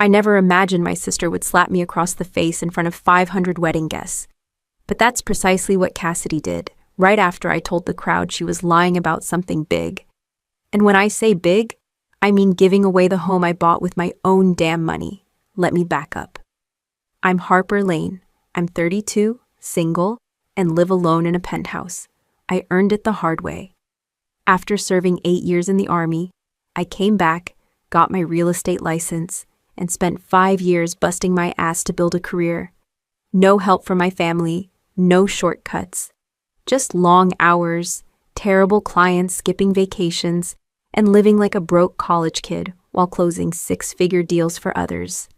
I never imagined my sister would slap me across the face in front of 500 wedding guests. But that's precisely what Cassidy did, right after I told the crowd she was lying about something big. And when I say big, I mean giving away the home I bought with my own damn money. Let me back up. I'm Harper Lane. I'm 32, single, and live alone in a penthouse. I earned it the hard way. After serving 8 years in the Army, I came back, got my real estate license, and spent 5 years busting my ass to build a career. No help from my family, no shortcuts. Just long hours, terrible clients skipping vacations, and living like a broke college kid while closing 6-figure deals for others.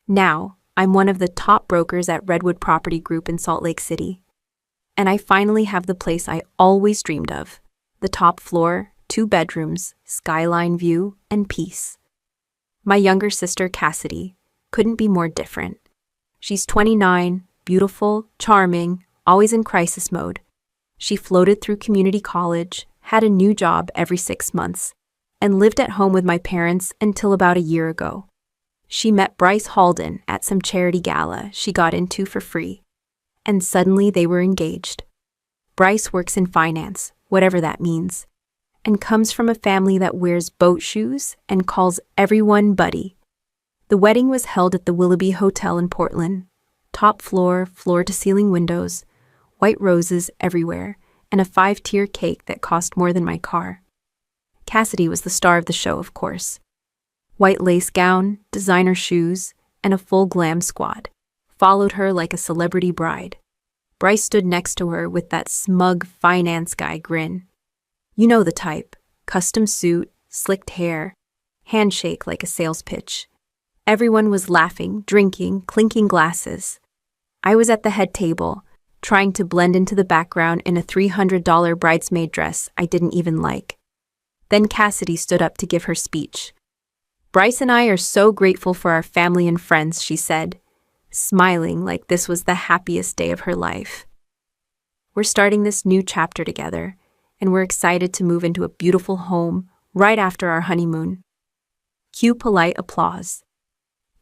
Now, I'm one of the top brokers at Redwood Property Group in Salt Lake City. And I finally have the place I always dreamed of. The top floor, 2 bedrooms, skyline view, and peace. My younger sister, Cassidy, couldn't be more different. She's 29, beautiful, charming, always in crisis mode. She floated through community college, had a new job every 6 months, and lived at home with my parents until about a year ago. She met Bryce Halden at some charity gala she got into for free, and suddenly they were engaged. Bryce works in finance, whatever that means, and comes from a family that wears boat shoes and calls everyone buddy. The wedding was held at the Willoughby Hotel in Portland. Top floor, floor-to-ceiling windows, white roses everywhere, and a 5-tier cake that cost more than my car. Cassidy was the star of the show, of course. White lace gown, designer shoes, and a full glam squad followed her like a celebrity bride. Bryce stood next to her with that smug finance guy grin. You know the type. Custom suit, slicked hair, handshake like a sales pitch. Everyone was laughing, drinking, clinking glasses. I was at the head table, trying to blend into the background in a $300 bridesmaid dress I didn't even like. Then Cassidy stood up to give her speech. Bryce and I are so grateful for our family and friends, she said, smiling like this was the happiest day of her life. We're starting this new chapter together, and we're excited to move into a beautiful home right after our honeymoon. Cue polite applause.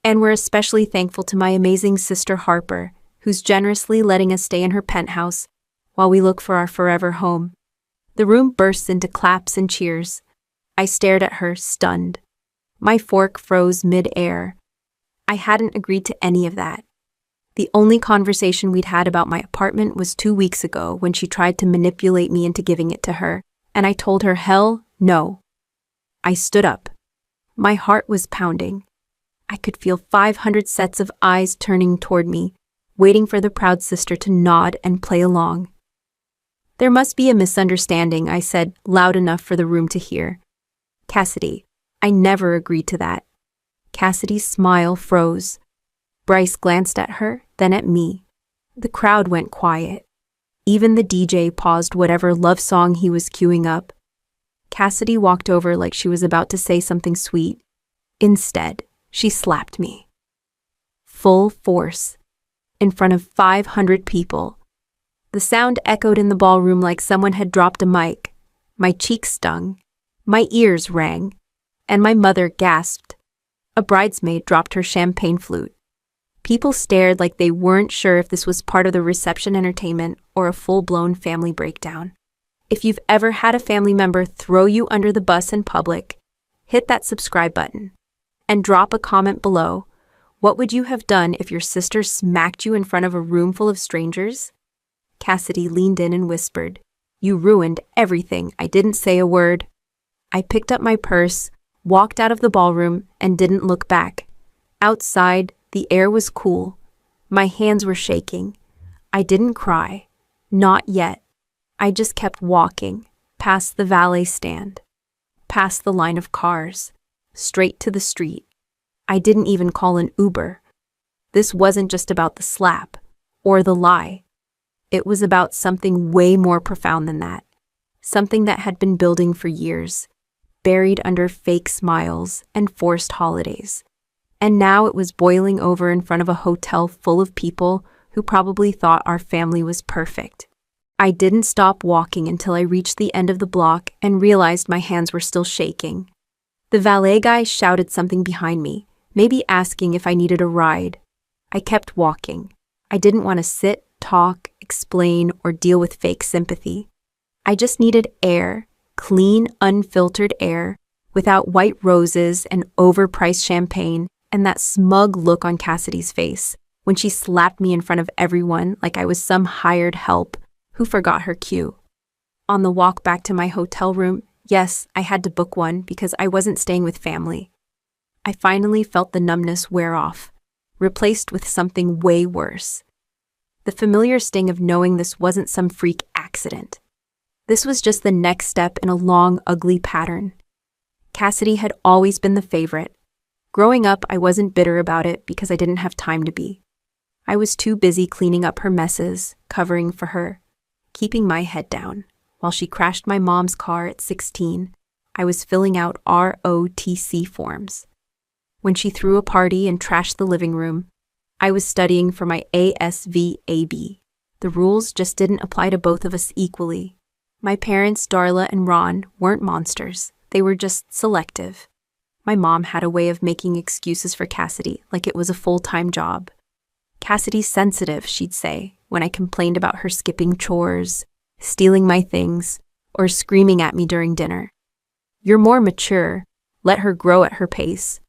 And we're especially thankful to my amazing sister Harper, who's generously letting us stay in her penthouse while we look for our forever home. The room bursts into claps and cheers. I stared at her, stunned. My fork froze mid-air. I hadn't agreed to any of that. The only conversation we'd had about my apartment was 2 weeks ago when she tried to manipulate me into giving it to her, and I told her hell no. I stood up. My heart was pounding. I could feel 500 sets of eyes turning toward me, waiting for the proud sister to nod and play along. There must be a misunderstanding, I said, loud enough for the room to hear. Cassidy, I never agreed to that. Cassidy's smile froze. Bryce glanced at her, then at me. The crowd went quiet. Even the DJ paused whatever love song he was queuing up. Cassidy walked over like she was about to say something sweet. Instead, she slapped me. Full force. In front of 500 people. The sound echoed in the ballroom like someone had dropped a mic. My cheeks stung. My ears rang. And my mother gasped. A bridesmaid dropped her champagne flute. People stared like they weren't sure if this was part of the reception entertainment or a full-blown family breakdown. If you've ever had a family member throw you under the bus in public, hit that subscribe button. And drop a comment below. What would you have done if your sister smacked you in front of a room full of strangers? Cassidy leaned in and whispered, You ruined everything. I didn't say a word. I picked up my purse, walked out of the ballroom, and didn't look back. Outside, the air was cool. My hands were shaking. I didn't cry. Not yet. I just kept walking, past the valet stand, past the line of cars, straight to the street. I didn't even call an Uber. This wasn't just about the slap or the lie. It was about something way more profound than that. Something that had been building for years, buried under fake smiles and forced holidays. And now it was boiling over in front of a hotel full of people who probably thought our family was perfect. I didn't stop walking until I reached the end of the block and realized my hands were still shaking. The valet guy shouted something behind me, maybe asking if I needed a ride. I kept walking. I didn't want to sit, talk, explain, or deal with fake sympathy. I just needed air, clean, unfiltered air, without white roses and overpriced champagne and that smug look on Cassidy's face when she slapped me in front of everyone like I was some hired help who forgot her cue. On the walk back to my hotel room, yes, I had to book one because I wasn't staying with family. I finally felt the numbness wear off, replaced with something way worse. The familiar sting of knowing this wasn't some freak accident. This was just the next step in a long, ugly pattern. Cassidy had always been the favorite. Growing up, I wasn't bitter about it because I didn't have time to be. I was too busy cleaning up her messes, covering for her, keeping my head down. While she crashed my mom's car at 16, I was filling out ROTC forms. When she threw a party and trashed the living room, I was studying for my ASVAB. The rules just didn't apply to both of us equally. My parents, Darla and Ron, weren't monsters. They were just selective. My mom had a way of making excuses for Cassidy like it was a full-time job. "Cassidy's sensitive," she'd say, when I complained about her skipping chores, stealing my things, or screaming at me during dinner. "You're more mature. Let her grow at her pace."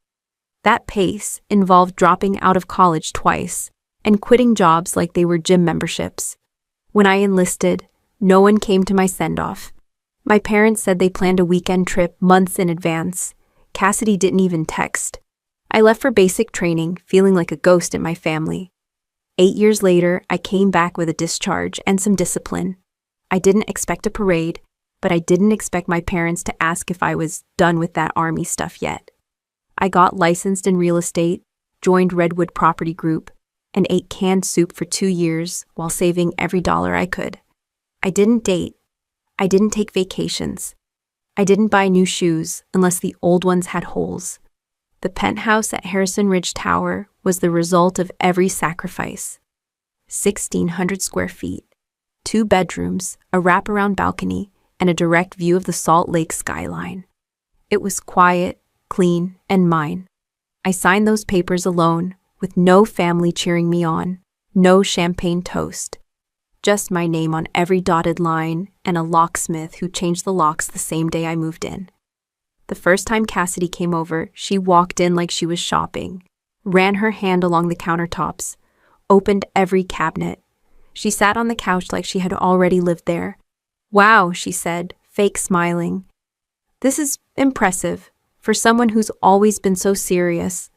That pace involved dropping out of college twice and quitting jobs like they were gym memberships. When I enlisted, no one came to my send-off. My parents said they planned a weekend trip months in advance. Cassidy didn't even text. I left for basic training, feeling like a ghost in my family. 8 years later, I came back with a discharge and some discipline. I didn't expect a parade, but I didn't expect my parents to ask if I was done with that army stuff yet. I got licensed in real estate, joined Redwood Property Group, and ate canned soup for 2 years while saving every dollar I could. I didn't date. I didn't take vacations. I didn't buy new shoes unless the old ones had holes. The penthouse at Harrison Ridge Tower was the result of every sacrifice. 1,600 square feet, 2 bedrooms, a wraparound balcony, and a direct view of the Salt Lake skyline. It was quiet, clean, and mine. I signed those papers alone, with no family cheering me on, no champagne toast. Just my name on every dotted line and a locksmith who changed the locks the same day I moved in. The first time Cassidy came over, she walked in like she was shopping, ran her hand along the countertops, opened every cabinet. She sat on the couch like she had already lived there. "Wow," she said, fake smiling. "This is impressive, for someone who's always been so serious."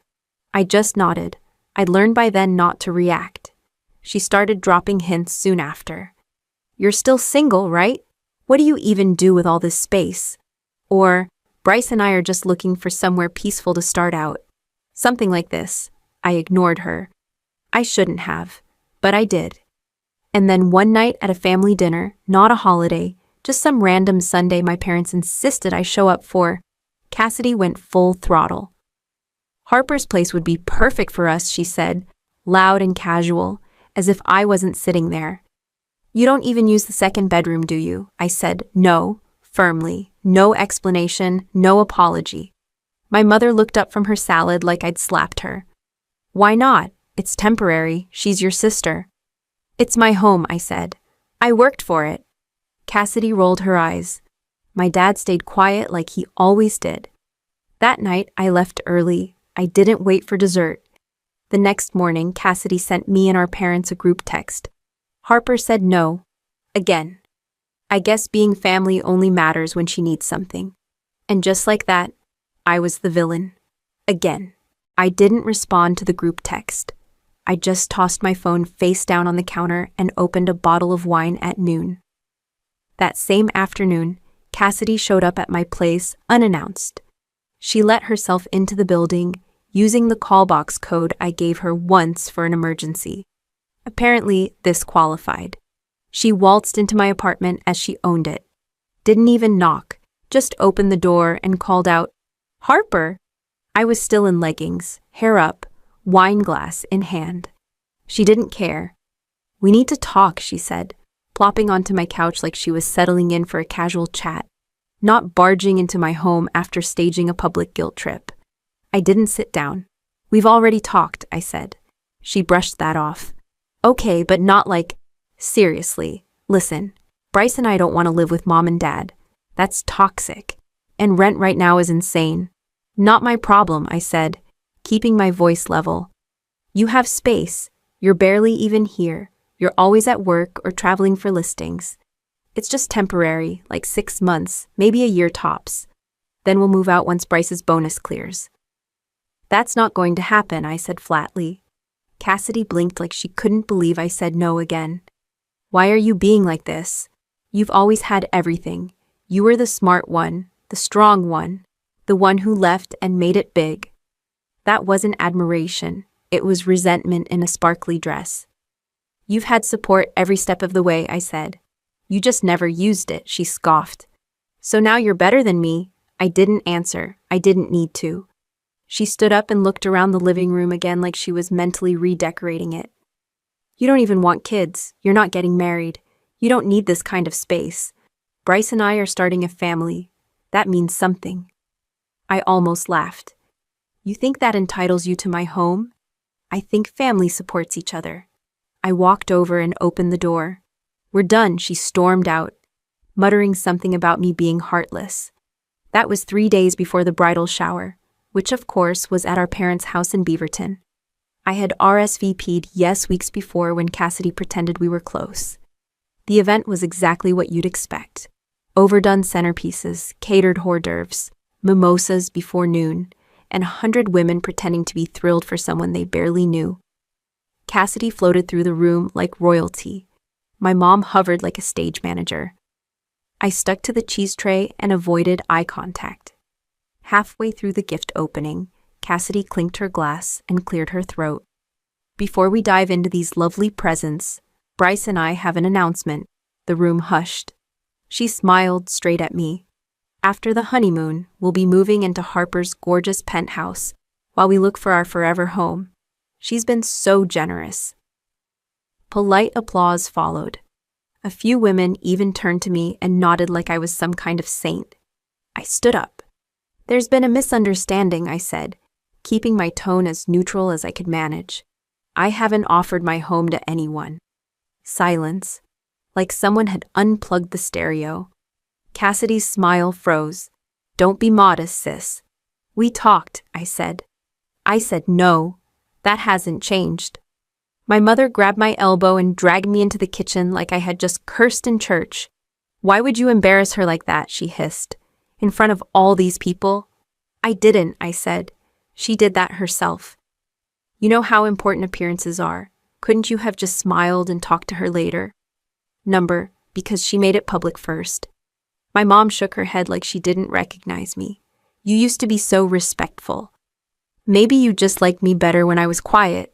I just nodded. I'd learned by then not to react. She started dropping hints soon after. "You're still single, right? What do you even do with all this space?" Or, "Bryce and I are just looking for somewhere peaceful to start out." Something like this. I ignored her. I shouldn't have, but I did. And then one night at a family dinner, not a holiday, just some random Sunday my parents insisted I show up for, Cassidy went full throttle. "Harper's place would be perfect for us," she said, loud and casual, as if I wasn't sitting there. "You don't even use the second bedroom, do you?" I said no, firmly, no explanation, no apology. My mother looked up from her salad like I'd slapped her. "Why not? It's temporary. She's your sister." "It's my home," I said. "I worked for it." Cassidy rolled her eyes. My dad stayed quiet like he always did. That night, I left early. I didn't wait for dessert. The next morning, Cassidy sent me and our parents a group text. Harper said no. Again. I guess being family only matters when she needs something. And just like that, I was the villain. Again. I didn't respond to the group text. I just tossed my phone face down on the counter and opened a bottle of wine at noon. That same afternoon, Cassidy showed up at my place unannounced. She let herself into the building, using the call box code I gave her once for an emergency. Apparently, this qualified. She waltzed into my apartment as she owned it. Didn't even knock, just opened the door and called out, "Harper!" I was still in leggings, hair up, wine glass in hand. She didn't care. "We need to talk," she said, plopping onto my couch like she was settling in for a casual chat, not barging into my home after staging a public guilt trip. I didn't sit down. We've already talked, I said. She brushed that off. Okay, but not like, seriously. Listen, Bryce and I don't want to live with mom and dad. That's toxic. And rent right now is insane. Not my problem, I said, keeping my voice level. You have space. You're barely even here. You're always at work or traveling for listings. It's just temporary, like 6 months, maybe a year tops. Then we'll move out once Bryce's bonus clears. That's not going to happen, I said flatly. Cassidy blinked like she couldn't believe I said no again. Why are you being like this? You've always had everything. You were the smart one, the strong one, the one who left and made it big. That wasn't admiration. It was resentment in a sparkly dress. You've had support every step of the way, I said. You just never used it, she scoffed. So now you're better than me. I didn't answer. I didn't need to. She stood up and looked around the living room again like she was mentally redecorating it. You don't even want kids. You're not getting married. You don't need this kind of space. Bryce and I are starting a family. That means something. I almost laughed. You think that entitles you to my home? I think family supports each other. I walked over and opened the door. We're done, she stormed out, muttering something about me being heartless. That was 3 days before the bridal shower, which of course was at our parents' house in Beaverton. I had RSVP'd yes weeks before when Cassidy pretended we were close. The event was exactly what you'd expect. Overdone centerpieces, catered hors d'oeuvres, mimosas before noon, and 100 women pretending to be thrilled for someone they barely knew. Cassidy floated through the room like royalty. My mom hovered like a stage manager. I stuck to the cheese tray and avoided eye contact. Halfway through the gift opening, Cassidy clinked her glass and cleared her throat. Before we dive into these lovely presents, Bryce and I have an announcement. The room hushed. She smiled straight at me. After the honeymoon, we'll be moving into Harper's gorgeous penthouse while we look for our forever home. She's been so generous. Polite applause followed. A few women even turned to me and nodded like I was some kind of saint. I stood up. There's been a misunderstanding, I said, keeping my tone as neutral as I could manage. I haven't offered my home to anyone. Silence, like someone had unplugged the stereo. Cassidy's smile froze. Don't be modest, sis. We talked, I said. I said no. That hasn't changed. My mother grabbed my elbow and dragged me into the kitchen like I had just cursed in church. Why would you embarrass her like that, she hissed. In front of all these people? I didn't, I said. She did that herself. You know how important appearances are. Couldn't you have just smiled and talked to her later? Because she made it public first. My mom shook her head like she didn't recognize me. You used to be so respectful. Maybe you just liked me better when I was quiet.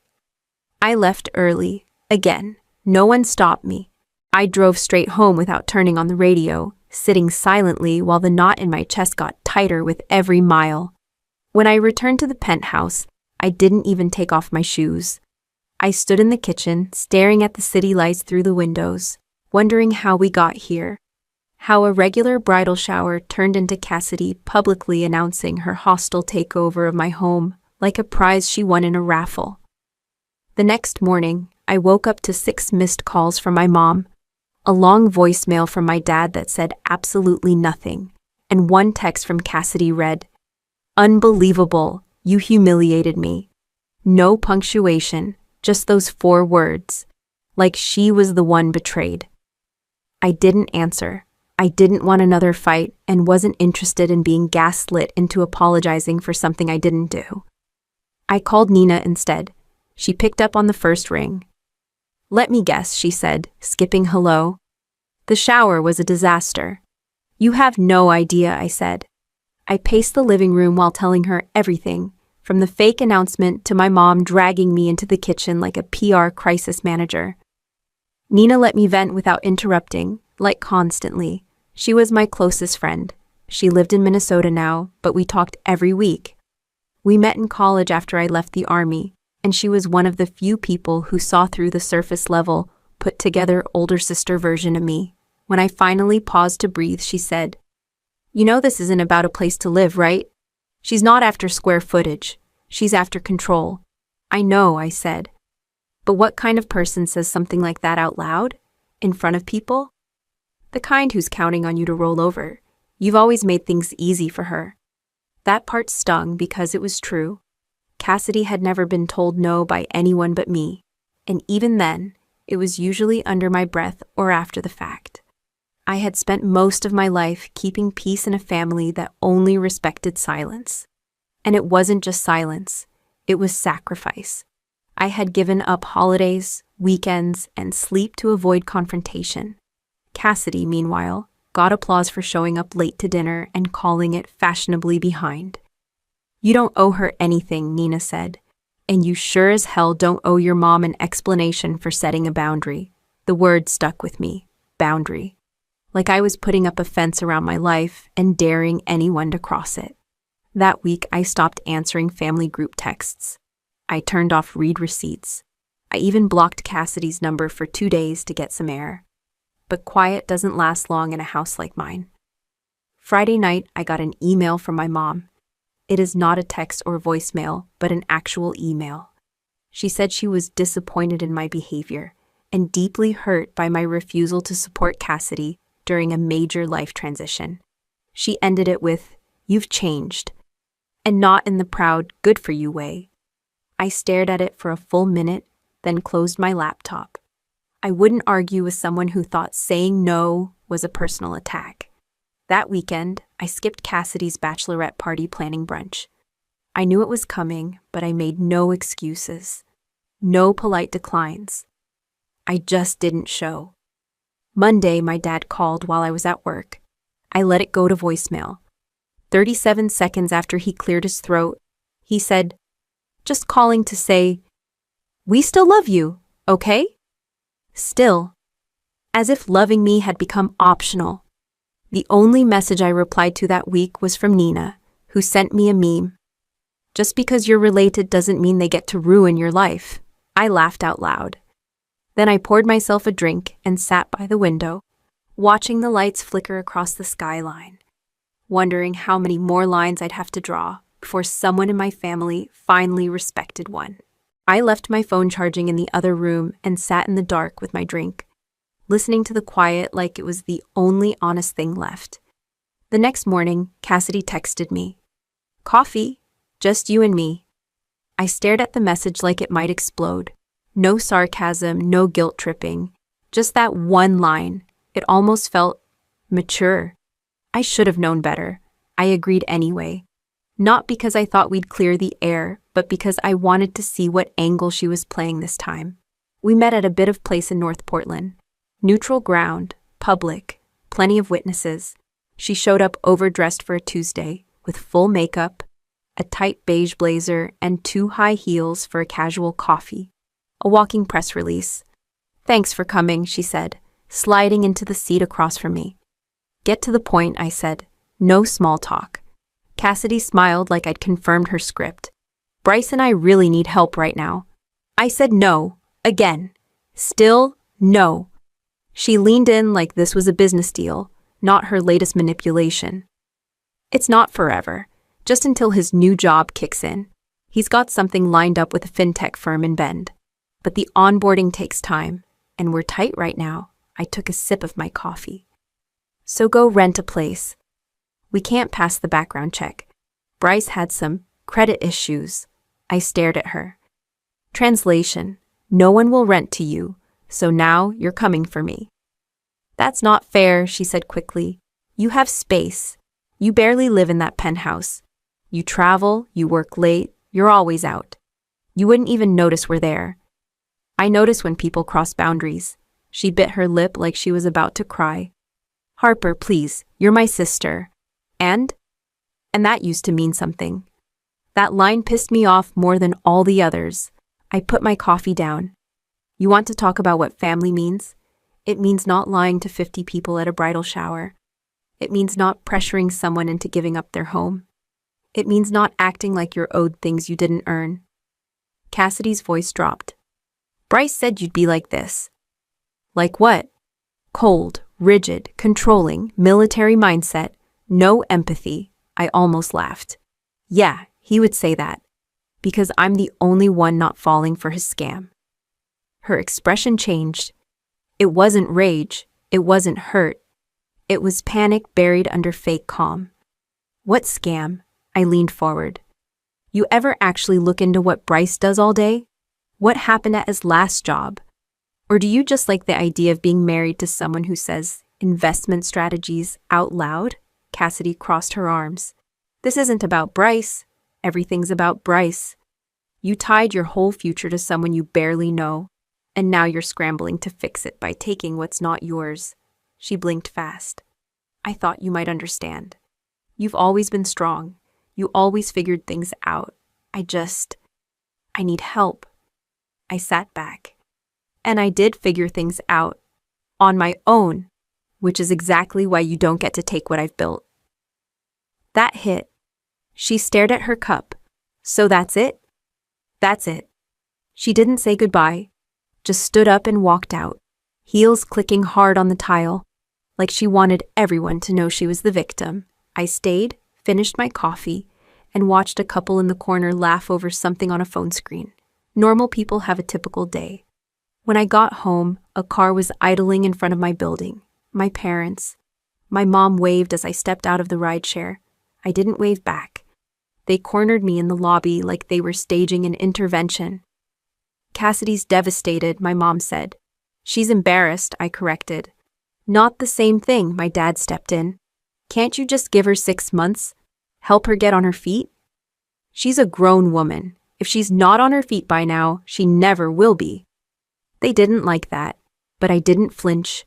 I left early. Again, no one stopped me. I drove straight home without turning on the radio, sitting silently while the knot in my chest got tighter with every mile. When I returned to the penthouse, I didn't even take off my shoes. I stood in the kitchen, staring at the city lights through the windows, wondering how we got here. How a regular bridal shower turned into Cassidy publicly announcing her hostile takeover of my home, like a prize she won in a raffle. The next morning, I woke up to 6 missed calls from my mom, a long voicemail from my dad that said absolutely nothing, and one text from Cassidy read, "Unbelievable, you humiliated me." No punctuation, just those 4 words, like she was the one betrayed. I didn't answer. I didn't want another fight and wasn't interested in being gaslit into apologizing for something I didn't do. I called Nina instead. She picked up on the first ring. "Let me guess," she said, skipping hello. "The shower was a disaster." "You have no idea," I said. I paced the living room while telling her everything, from the fake announcement to my mom dragging me into the kitchen like a PR crisis manager. Nina let me vent without interrupting, like constantly. She was my closest friend. She lived in Minnesota now, but we talked every week. We met in college after I left the army, and she was one of the few people who saw through the surface level, put together older sister version of me. When I finally paused to breathe, she said, "You know this isn't about a place to live, right? She's not after square footage. She's after control. I know, I said. But what kind of person says something like that out loud? In front of people? The kind who's counting on you to roll over. You've always made things easy for her. That part stung because it was true. Cassidy had never been told no by anyone but me, and even then, it was usually under my breath or after the fact. I had spent most of my life keeping peace in a family that only respected silence. And it wasn't just silence, it was sacrifice. I had given up holidays, weekends, and sleep to avoid confrontation. Cassidy, meanwhile, got applause for showing up late to dinner and calling it fashionably behind. You don't owe her anything, Nina said. And you sure as hell don't owe your mom an explanation for setting a boundary. The word stuck with me. Boundary. Like I was putting up a fence around my life and daring anyone to cross it. That week, I stopped answering family group texts. I turned off read receipts. I even blocked Cassidy's number for 2 days to get some air. But quiet doesn't last long in a house like mine. Friday night, I got an email from my mom. It is not a text or voicemail, but an actual email. She said she was disappointed in my behavior and deeply hurt by my refusal to support Cassidy during a major life transition. She ended it with, "You've changed," and not in the proud, good for you way. I stared at it for a full minute, then closed my laptop. I wouldn't argue with someone who thought saying no was a personal attack. That weekend, I skipped Cassidy's bachelorette party planning brunch. I knew it was coming, but I made no excuses. No polite declines. I just didn't show. Monday, my dad called while I was at work. I let it go to voicemail. 37 seconds after he cleared his throat, he said, "Just calling to say, we still love you, okay?" Still. As if loving me had become optional. The only message I replied to that week was from Nina, who sent me a meme. Just because you're related doesn't mean they get to ruin your life. I laughed out loud. Then I poured myself a drink and sat by the window, watching the lights flicker across the skyline, wondering how many more lines I'd have to draw before someone in my family finally respected one. I left my phone charging in the other room and sat in the dark with my drink, listening to the quiet like it was the only honest thing left. The next morning, Cassidy texted me. "Coffee, just you and me." I stared at the message like it might explode. No sarcasm, no guilt tripping. Just that one line. It almost felt mature. I should have known better. I agreed anyway. Not because I thought we'd clear the air, but because I wanted to see what angle she was playing this time. We met at a bit of place in North Portland. Neutral ground, public, plenty of witnesses. She showed up overdressed for a Tuesday, with full makeup, a tight beige blazer, and 2 high heels for a casual coffee. A walking press release. "Thanks for coming," she said, sliding into the seat across from me. "Get to the point," I said. "No small talk." Cassidy smiled like I'd confirmed her script. "Bryce and I really need help right now." I said no, again. Still, no. She leaned in like this was a business deal, not her latest manipulation. "It's not forever, just until his new job kicks in. He's got something lined up with a fintech firm in Bend. But the onboarding takes time, and we're tight right now." I took a sip of my coffee. "So go rent a place. We can't pass the background check. Bryce had some credit issues." I stared at her. Translation: no one will rent to you, so now you're coming for me. "That's not fair," she said quickly. "You have space. You barely live in that penthouse. You travel, you work late, you're always out. You wouldn't even notice we're there." I notice when people cross boundaries. She bit her lip like she was about to cry. "Harper, please, you're my sister. And that used to mean something. That line pissed me off more than all the others. I put my coffee down. You want to talk about what family means? It means not lying to 50 people at a bridal shower. It means not pressuring someone into giving up their home. It means not acting like you're owed things you didn't earn." Cassidy's voice dropped. "Bryce said you'd be like this." "Like what?" "Cold, rigid, controlling, military mindset, no empathy." I almost laughed. "Yeah, he would say that. because I'm the only one not falling for his scam. Her expression changed. It wasn't rage. It wasn't hurt. It was panic buried under fake calm. What scam? I leaned forward. You ever actually look into what Bryce does all day? What happened at his last job? Or do you just like the idea of being married to someone who says investment strategies out loud? Cassidy crossed her arms. This isn't about Bryce. Everything's about Bryce. You tied your whole future to someone you barely know, and now you're scrambling to fix it by taking what's not yours. She blinked fast. I thought you might understand. You've always been strong. You always figured things out. I need help. I sat back. And I did figure things out. On my own. Which is exactly why you don't get to take what I've built. That hit. She stared at her cup. So that's it? That's it. She didn't say goodbye. Just stood up and walked out. Heels clicking hard on the tile. Like she wanted everyone to know she was the victim. I stayed, finished my coffee, and watched a couple in the corner laugh over something on a phone screen. Normal people have a typical day. When I got home, a car was idling in front of my building. My parents. My mom waved as I stepped out of the rideshare. I didn't wave back. They cornered me in the lobby like they were staging an intervention. Cassidy's devastated, my mom said. She's embarrassed, I corrected. Not the same thing, my dad stepped in. Can't you just give her 6 months? Help her get on her feet? She's a grown woman. If she's not on her feet by now, she never will be. They didn't like that, but I didn't flinch.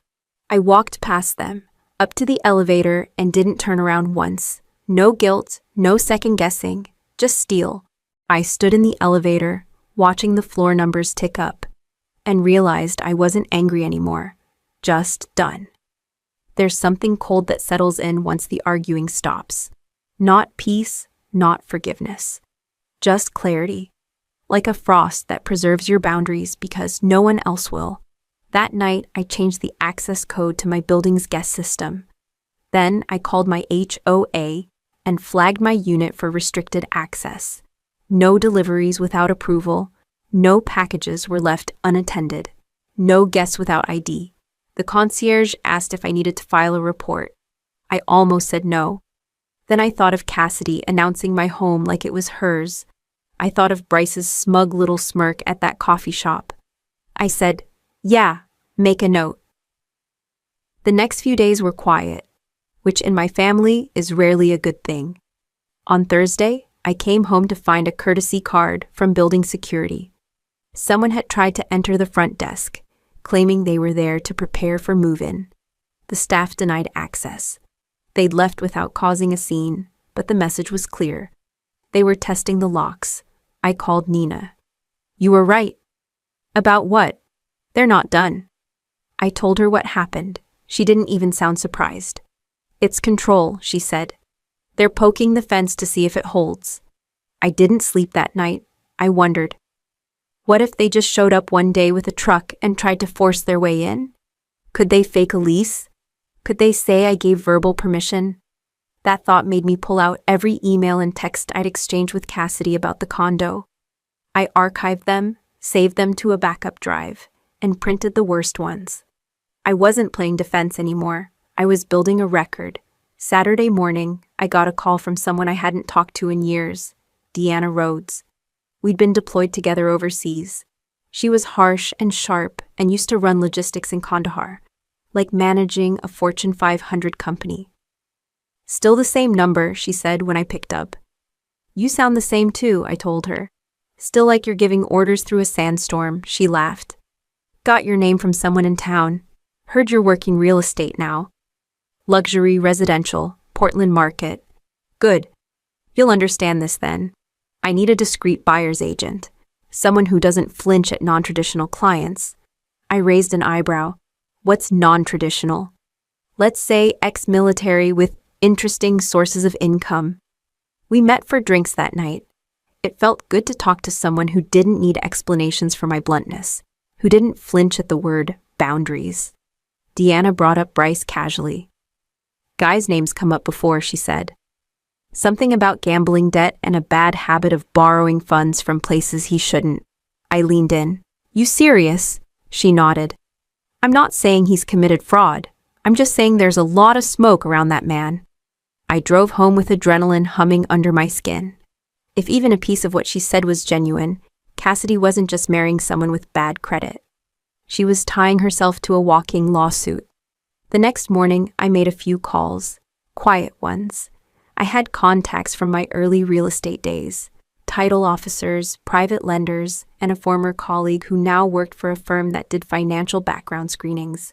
I walked past them, up to the elevator, and didn't turn around once. No guilt, no second guessing, just steel. I stood in the elevator, watching the floor numbers tick up, and realized I wasn't angry anymore. Just done. There's something cold that settles in once the arguing stops. Not peace, not forgiveness. Just clarity. Like a frost that preserves your boundaries because no one else will. That night, I changed the access code to my building's guest system. Then I called my HOA and flagged my unit for restricted access. No deliveries without approval. No packages were left unattended. No guests without ID. The concierge asked if I needed to file a report. I almost said no. Then I thought of Cassidy announcing my home like it was hers. I thought of Bryce's smug little smirk at that coffee shop. I said, yeah, make a note. The next few days were quiet, which in my family is rarely a good thing. On Thursday, I came home to find a courtesy card from building security. Someone had tried to enter the front desk, claiming they were there to prepare for move-in. The staff denied access. They'd left without causing a scene, but the message was clear. They were testing the locks. I called Nina. You were right. About what? They're not done. I told her what happened. She didn't even sound surprised. It's control, she said. They're poking the fence to see if it holds. I didn't sleep that night. I wondered. What if they just showed up one day with a truck and tried to force their way in? Could they fake a lease? Could they say I gave verbal permission? That thought made me pull out every email and text I'd exchanged with Cassidy about the condo. I archived them, saved them to a backup drive, and printed the worst ones. I wasn't playing defense anymore. I was building a record. Saturday morning, I got a call from someone I hadn't talked to in years, Deanna Rhodes. We'd been deployed together overseas. She was harsh and sharp and used to run logistics in Kandahar, like managing a Fortune 500 company. Still the same number, she said when I picked up. You sound the same too, I told her. Still like you're giving orders through a sandstorm, she laughed. Got your name from someone in town. Heard you're working real estate now. Luxury residential, Portland market. Good. You'll understand this then. I need a discreet buyer's agent. Someone who doesn't flinch at non-traditional clients. I raised an eyebrow. What's non-traditional? Let's say ex-military with interesting sources of income. We met for drinks that night. It felt good to talk to someone who didn't need explanations for my bluntness, who didn't flinch at the word boundaries. Deanna brought up Bryce casually. Guys' names come up before, she said. Something about gambling debt and a bad habit of borrowing funds from places he shouldn't. I leaned in. You serious? She nodded. I'm not saying he's committed fraud. I'm just saying there's a lot of smoke around that man. I drove home with adrenaline humming under my skin. If even a piece of what she said was genuine, Cassidy wasn't just marrying someone with bad credit. She was tying herself to a walking lawsuit. The next morning, I made a few calls, quiet ones. I had contacts from my early real estate days, title officers, private lenders, and a former colleague who now worked for a firm that did financial background screenings.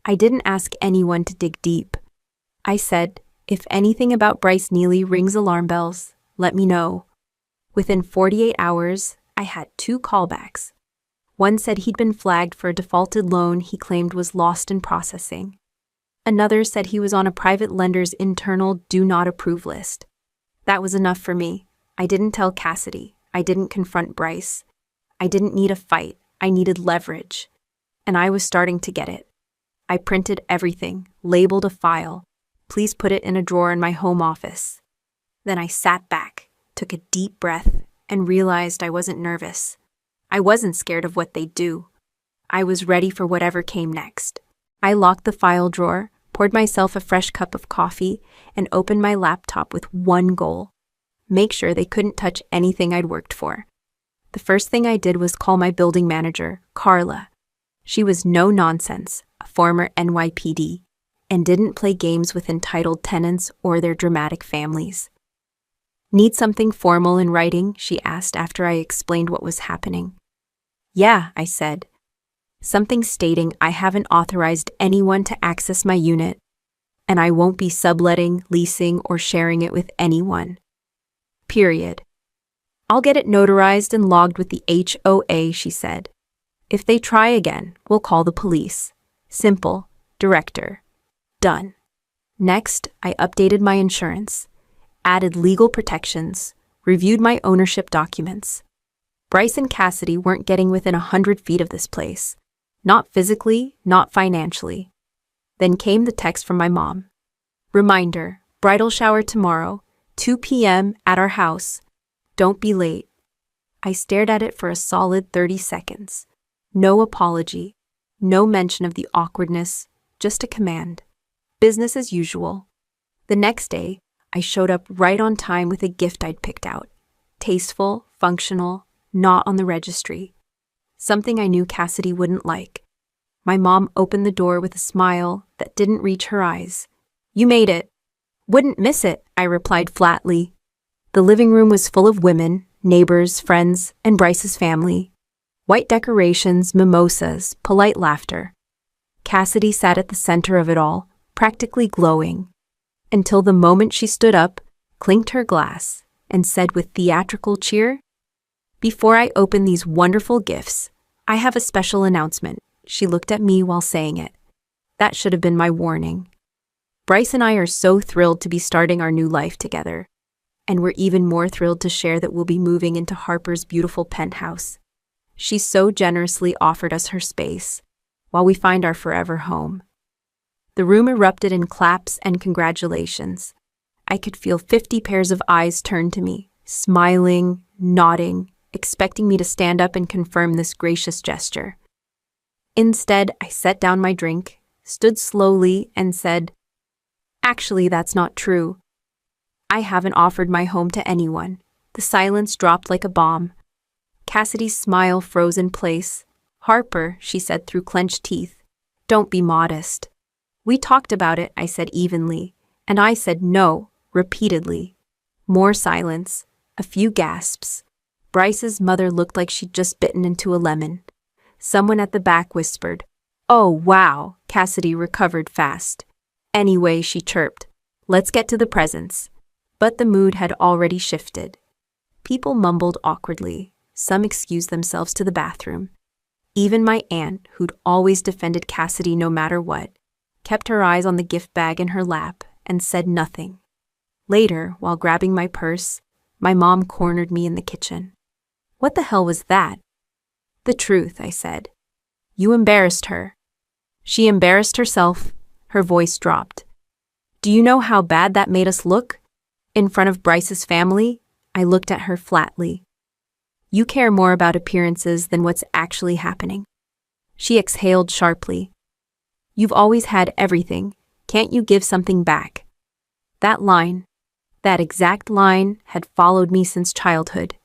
I didn't ask anyone to dig deep. I said, if anything about Bryce Neely rings alarm bells, let me know. Within 48 hours, I had 2 callbacks. One said he'd been flagged for a defaulted loan he claimed was lost in processing. Another said he was on a private lender's internal do not approve list. That was enough for me. I didn't tell Cassidy. I didn't confront Bryce. I didn't need a fight. I needed leverage. And I was starting to get it. I printed everything, labeled a file. Please put it in a drawer in my home office. Then I sat back, took a deep breath, and realized I wasn't nervous. I wasn't scared of what they'd do. I was ready for whatever came next. I locked the file drawer, poured myself a fresh cup of coffee, and opened my laptop with one goal: make sure they couldn't touch anything I'd worked for. The first thing I did was call my building manager, Carla. She was no nonsense, a former NYPD, and didn't play games with entitled tenants or their dramatic families. Need something formal in writing? She asked after I explained what was happening. Yeah, I said. Something stating I haven't authorized anyone to access my unit, and I won't be subletting, leasing, or sharing it with anyone. Period. I'll get it notarized and logged with the HOA, she said. If they try again, we'll call the police. Simple. Director. Done. Next, I updated my insurance, added legal protections, reviewed my ownership documents. Bryce and Cassidy weren't getting within 100 feet of this place. Not physically, not financially. Then came the text from my mom. Reminder, bridal shower tomorrow, 2 p.m. at our house. Don't be late. I stared at it for a solid 30 seconds. No apology, no mention of the awkwardness, just a command. Business as usual. The next day, I showed up right on time with a gift I'd picked out. Tasteful, functional, not on the registry. Something I knew Cassidy wouldn't like. My mom opened the door with a smile that didn't reach her eyes. You made it. Wouldn't miss it, I replied flatly. The living room was full of women, neighbors, friends, and Bryce's family. White decorations, mimosas, polite laughter. Cassidy sat at the center of it all, practically glowing, until the moment she stood up, clinked her glass, and said with theatrical cheer, Before I open these wonderful gifts, I have a special announcement. She looked at me while saying it. That should have been my warning. Bryce and I are so thrilled to be starting our new life together, and we're even more thrilled to share that we'll be moving into Harper's beautiful penthouse. She so generously offered us her space, while we find our forever home. The room erupted in claps and congratulations. I could feel 50 pairs of eyes turn to me, smiling, nodding, expecting me to stand up and confirm this gracious gesture. Instead, I set down my drink, stood slowly, and said, Actually, that's not true. I haven't offered my home to anyone. The silence dropped like a bomb. Cassidy's smile froze in place. Harper, she said through clenched teeth, don't be modest. We talked about it, I said evenly, and I said no, repeatedly. More silence, a few gasps. Bryce's mother looked like she'd just bitten into a lemon. Someone at the back whispered, Oh, wow, Cassidy recovered fast. Anyway, she chirped, let's get to the presents. But the mood had already shifted. People mumbled awkwardly. Some excused themselves to the bathroom. Even my aunt, who'd always defended Cassidy no matter what, kept her eyes on the gift bag in her lap and said nothing. Later, while grabbing my purse, my mom cornered me in the kitchen. What the hell was that? The truth, I said. You embarrassed her. She embarrassed herself. Her voice dropped. Do you know how bad that made us look? In front of Bryce's family, I looked at her flatly. You care more about appearances than what's actually happening. She exhaled sharply. You've always had everything. Can't you give something back? That exact line had followed me since childhood.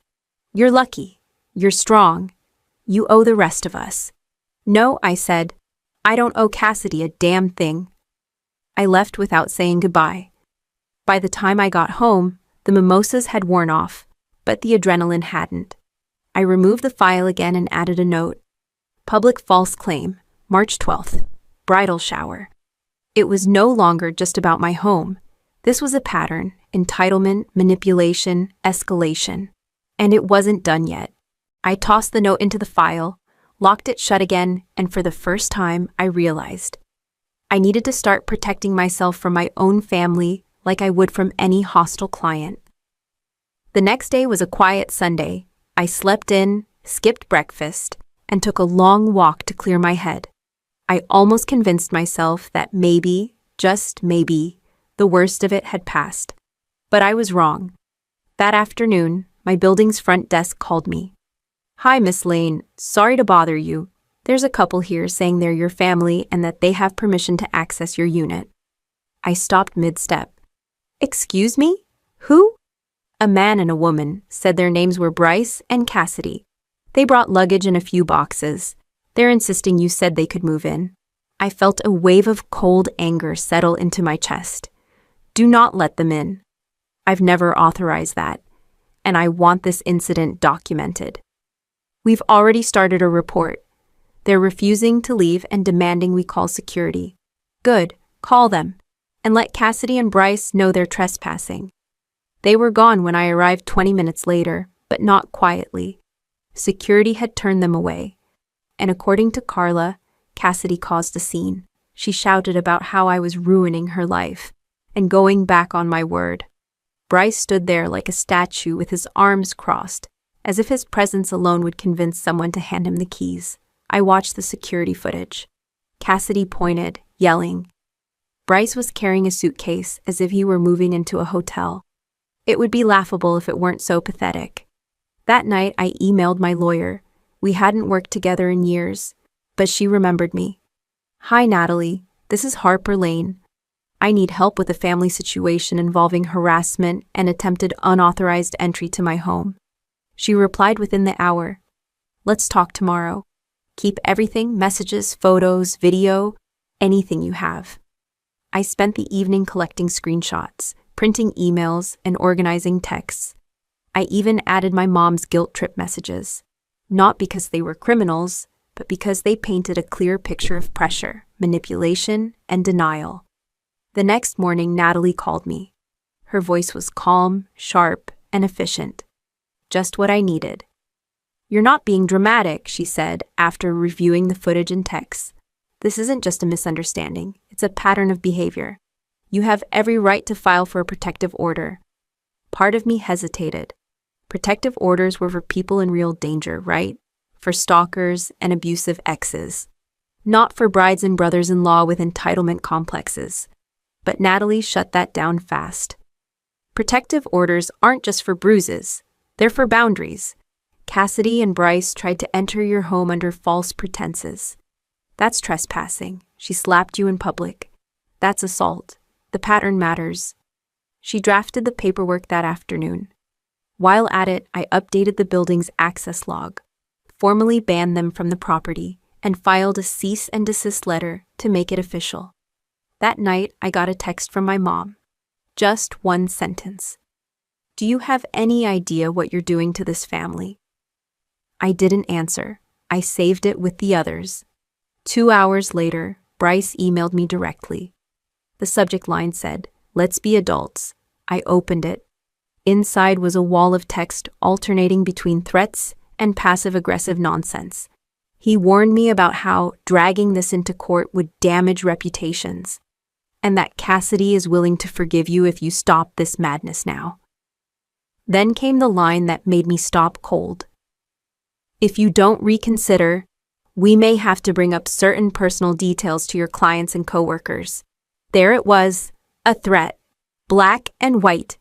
You're lucky. You're strong. You owe the rest of us. No, I said. I don't owe Cassidy a damn thing. I left without saying goodbye. By the time I got home, the mimosas had worn off, but the adrenaline hadn't. I removed the file again and added a note. Public false claim, March 12th. Bridal shower. It was no longer just about my home. This was a pattern, entitlement, manipulation, escalation. And it wasn't done yet. I tossed the note into the file, locked it shut again, and for the first time, I realized I needed to start protecting myself from my own family like I would from any hostile client. The next day was a quiet Sunday. I slept in, skipped breakfast, and took a long walk to clear my head. I almost convinced myself that maybe, just maybe, the worst of it had passed. But I was wrong. That afternoon, my building's front desk called me. Hi, Miss Lane. Sorry to bother you. There's a couple here saying they're your family and that they have permission to access your unit. I stopped mid-step. Excuse me? Who? A man and a woman said their names were Bryce and Cassidy. They brought luggage and a few boxes. They're insisting you said they could move in. I felt a wave of cold anger settle into my chest. Do not let them in. I've never authorized that, and I want this incident documented. We've already started a report. They're refusing to leave and demanding we call security. Good, call them, and let Cassidy and Bryce know they're trespassing. They were gone when I arrived 20 minutes later, but not quietly. Security had turned them away. And according to Carla, Cassidy caused a scene. She shouted about how I was ruining her life and going back on my word. Bryce stood there like a statue with his arms crossed, as if his presence alone would convince someone to hand him the keys. I watched the security footage. Cassidy pointed, yelling. Bryce was carrying a suitcase as if he were moving into a hotel. It would be laughable if it weren't so pathetic. That night, I emailed my lawyer. We hadn't worked together in years, but she remembered me. Hi, Natalie. This is Harper Lane. I need help with a family situation involving harassment and attempted unauthorized entry to my home. She replied within the hour. Let's talk tomorrow. Keep everything, messages, photos, video, anything you have. I spent the evening collecting screenshots, printing emails, and organizing texts. I even added my mom's guilt trip messages. Not because they were criminals, but because they painted a clear picture of pressure, manipulation, and denial. The next morning, Natalie called me. Her voice was calm, sharp, and efficient. Just what I needed. You're not being dramatic, she said, after reviewing the footage and texts. This isn't just a misunderstanding. It's a pattern of behavior. You have every right to file for a protective order. Part of me hesitated. Protective orders were for people in real danger, right? For stalkers and abusive exes. Not for brides and brothers-in-law with entitlement complexes. But Natalie shut that down fast. Protective orders aren't just for bruises. They're for boundaries. Cassidy and Bryce tried to enter your home under false pretenses. That's trespassing. She slapped you in public. That's assault. The pattern matters. She drafted the paperwork that afternoon. While at it, I updated the building's access log, formally banned them from the property, and filed a cease and desist letter to make it official. That night, I got a text from my mom. Just one sentence. Do you have any idea what you're doing to this family? I didn't answer. I saved it with the others. 2 hours later, Bryce emailed me directly. The subject line said, "Let's be adults." I opened it. Inside was a wall of text alternating between threats and passive-aggressive nonsense. He warned me about how dragging this into court would damage reputations, and that Cassidy is willing to forgive you if you stop this madness now. Then came the line that made me stop cold. If you don't reconsider, we may have to bring up certain personal details to your clients and coworkers. There it was, a threat, black and white.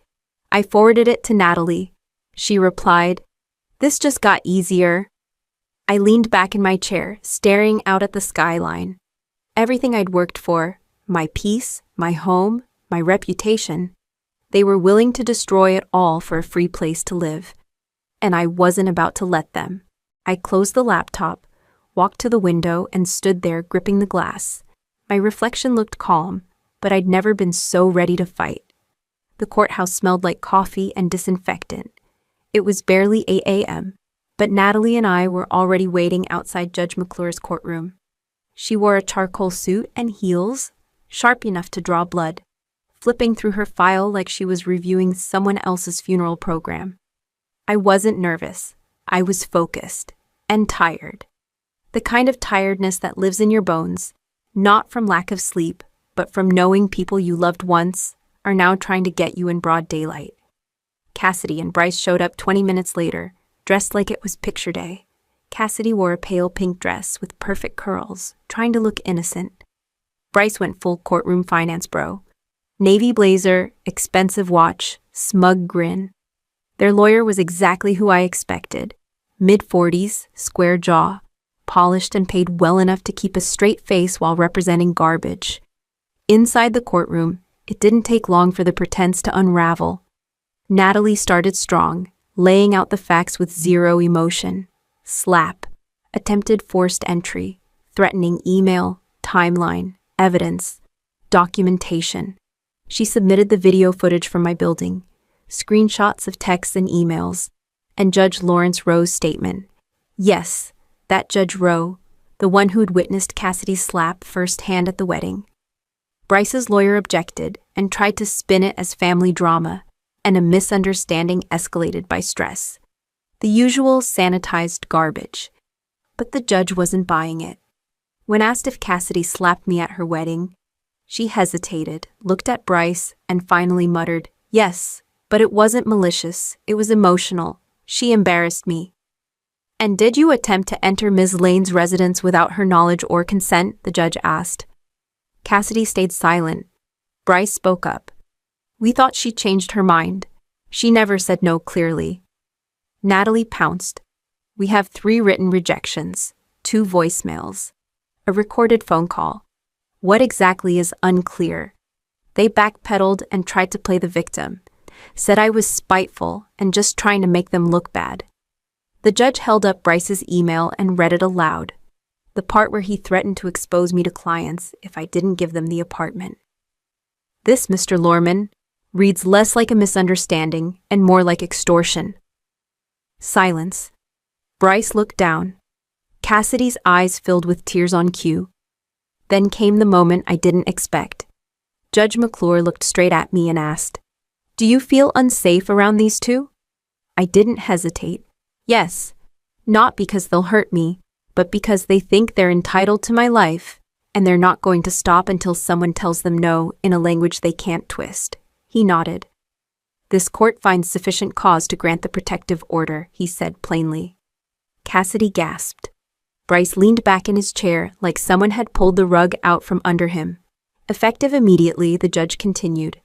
I forwarded it to Natalie. She replied, "This just got easier." I leaned back in my chair, staring out at the skyline. Everything I'd worked for, my peace, my home, my reputation, they were willing to destroy it all for a free place to live. And I wasn't about to let them. I closed the laptop, walked to the window, and stood there gripping the glass. My reflection looked calm, but I'd never been so ready to fight. The courthouse smelled like coffee and disinfectant. It was barely 8 a.m., but Natalie and I were already waiting outside Judge McClure's courtroom. She wore a charcoal suit and heels, sharp enough to draw blood, flipping through her file like she was reviewing someone else's funeral program. I wasn't nervous. I was focused and tired. The kind of tiredness that lives in your bones, not from lack of sleep, but from knowing people you loved once are now trying to get you in broad daylight. Cassidy and Bryce showed up 20 minutes later, dressed like it was picture day. Cassidy wore a pale pink dress with perfect curls, trying to look innocent. Bryce went full courtroom finance bro. Navy blazer, expensive watch, smug grin. Their lawyer was exactly who I expected. Mid-40s, square jaw, polished and paid well enough to keep a straight face while representing garbage. Inside the courtroom, it didn't take long for the pretense to unravel. Natalie started strong, laying out the facts with zero emotion. Slap. Attempted forced entry. Threatening email, timeline, evidence, documentation. She submitted the video footage from my building, screenshots of texts and emails, and Judge Lawrence Rowe's statement. Yes, that Judge Rowe, the one who'd witnessed Cassidy's slap firsthand at the wedding. Bryce's lawyer objected and tried to spin it as family drama, and a misunderstanding escalated by stress. The usual sanitized garbage. But the judge wasn't buying it. When asked if Cassidy slapped me at her wedding, she hesitated, looked at Bryce, and finally muttered, "Yes, but it wasn't malicious, it was emotional. She embarrassed me." "And did you attempt to enter Ms. Lane's residence without her knowledge or consent?" the judge asked. Cassidy stayed silent. Bryce spoke up. "We thought she changed her mind. She never said no clearly." Natalie pounced. "We have 3 written rejections, 2 voicemails, a recorded phone call. What exactly is unclear. They backpedaled and tried to play the victim, said I was spiteful and just trying to make them look bad." The judge held up Bryce's email and read it aloud, the part where he threatened to expose me to clients if I didn't give them the apartment. "This, Mr. Lorman, reads less like a misunderstanding and more like extortion." Silence. Bryce looked down. Cassidy's eyes filled with tears on cue. Then came the moment I didn't expect. Judge McClure looked straight at me and asked, "Do you feel unsafe around these 2? I didn't hesitate. Yes, not because they'll hurt me, but because they think they're entitled to my life, and they're not going to stop until someone tells them no in a language they can't twist." He nodded. "This court finds sufficient cause to grant the protective order," he said plainly. Cassidy gasped. Bryce leaned back in his chair like someone had pulled the rug out from under him. Effective immediately, the judge continued.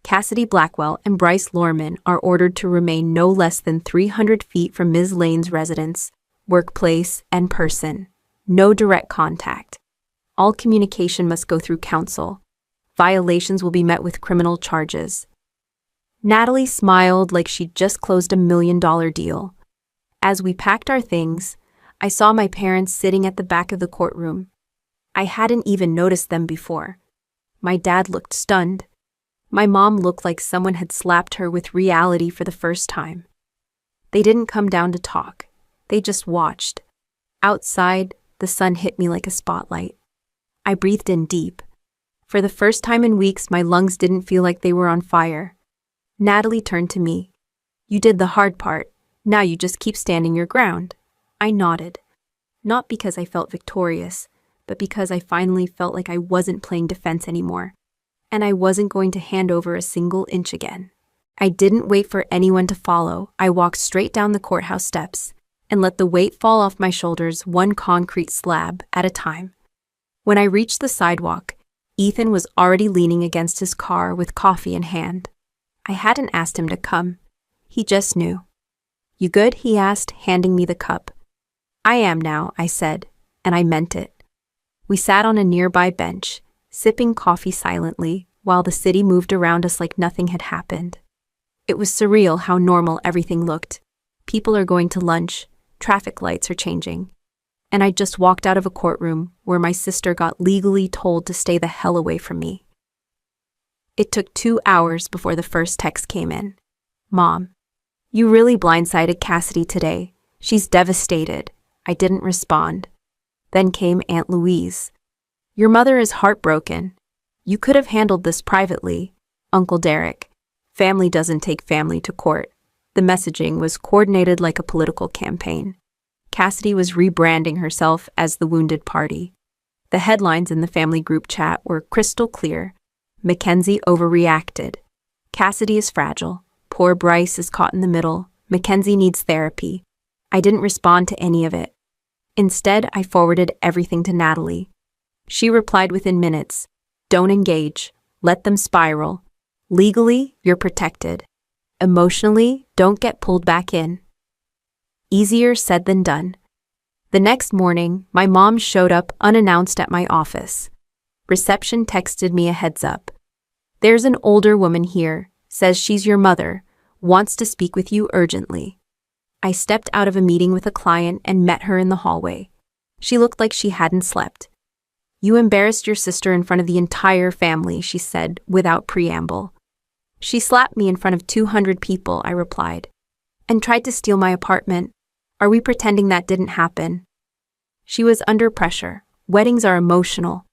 Cassidy Blackwell and Bryce Lorman are ordered to remain no less than 300 feet from Ms. Lane's residence, workplace, and person. No direct contact. All communication must go through counsel. Violations will be met with criminal charges. Natalie smiled like she'd just closed a $1 million deal. As we packed our things, I saw my parents sitting at the back of the courtroom. I hadn't even noticed them before. My dad looked stunned. My mom looked like someone had slapped her with reality for the first time. They didn't come down to talk. They just watched. Outside, the sun hit me like a spotlight. I breathed in deep. For the first time in weeks, my lungs didn't feel like they were on fire. Natalie turned to me. "You did the hard part. Now you just keep standing your ground." I nodded. Not because I felt victorious, but because I finally felt like I wasn't playing defense anymore. And I wasn't going to hand over a single inch again. I didn't wait for anyone to follow. I walked straight down the courthouse steps and let the weight fall off my shoulders one concrete slab at a time. When I reached the sidewalk, Ethan was already leaning against his car with coffee in hand. I hadn't asked him to come. He just knew. "You good?" he asked, handing me the cup. "I am now," I said, and I meant it. We sat on a nearby bench, sipping coffee silently, while the city moved around us like nothing had happened. It was surreal how normal everything looked. People are going to lunch, traffic lights are changing. And I just walked out of a courtroom where my sister got legally told to stay the hell away from me. It took 2 hours before the first text came in. "Mom, you really blindsided Cassidy today. She's devastated." I didn't respond. Then came Aunt Louise. "Your mother is heartbroken. You could have handled this privately. Uncle Derek. Family doesn't take family to court." The messaging was coordinated like a political campaign. Cassidy was rebranding herself as the wounded party. The headlines in the family group chat were crystal clear. Mackenzie overreacted. Cassidy is fragile. Poor Bryce is caught in the middle. Mackenzie needs therapy. I didn't respond to any of it. Instead, I forwarded everything to Natalie. She replied within minutes. "Don't engage. Let them spiral. Legally, you're protected. Emotionally, don't get pulled back in." Easier said than done. The next morning, my mom showed up unannounced at my office. Reception texted me a heads up. "There's an older woman here, says she's your mother, wants to speak with you urgently." I stepped out of a meeting with a client and met her in the hallway. She looked like she hadn't slept. "You embarrassed your sister in front of the entire family," she said without preamble. "She slapped me in front of 200 people," I replied, "and tried to steal my apartment. Are we pretending that didn't happen?" She was under pressure. Weddings are emotional.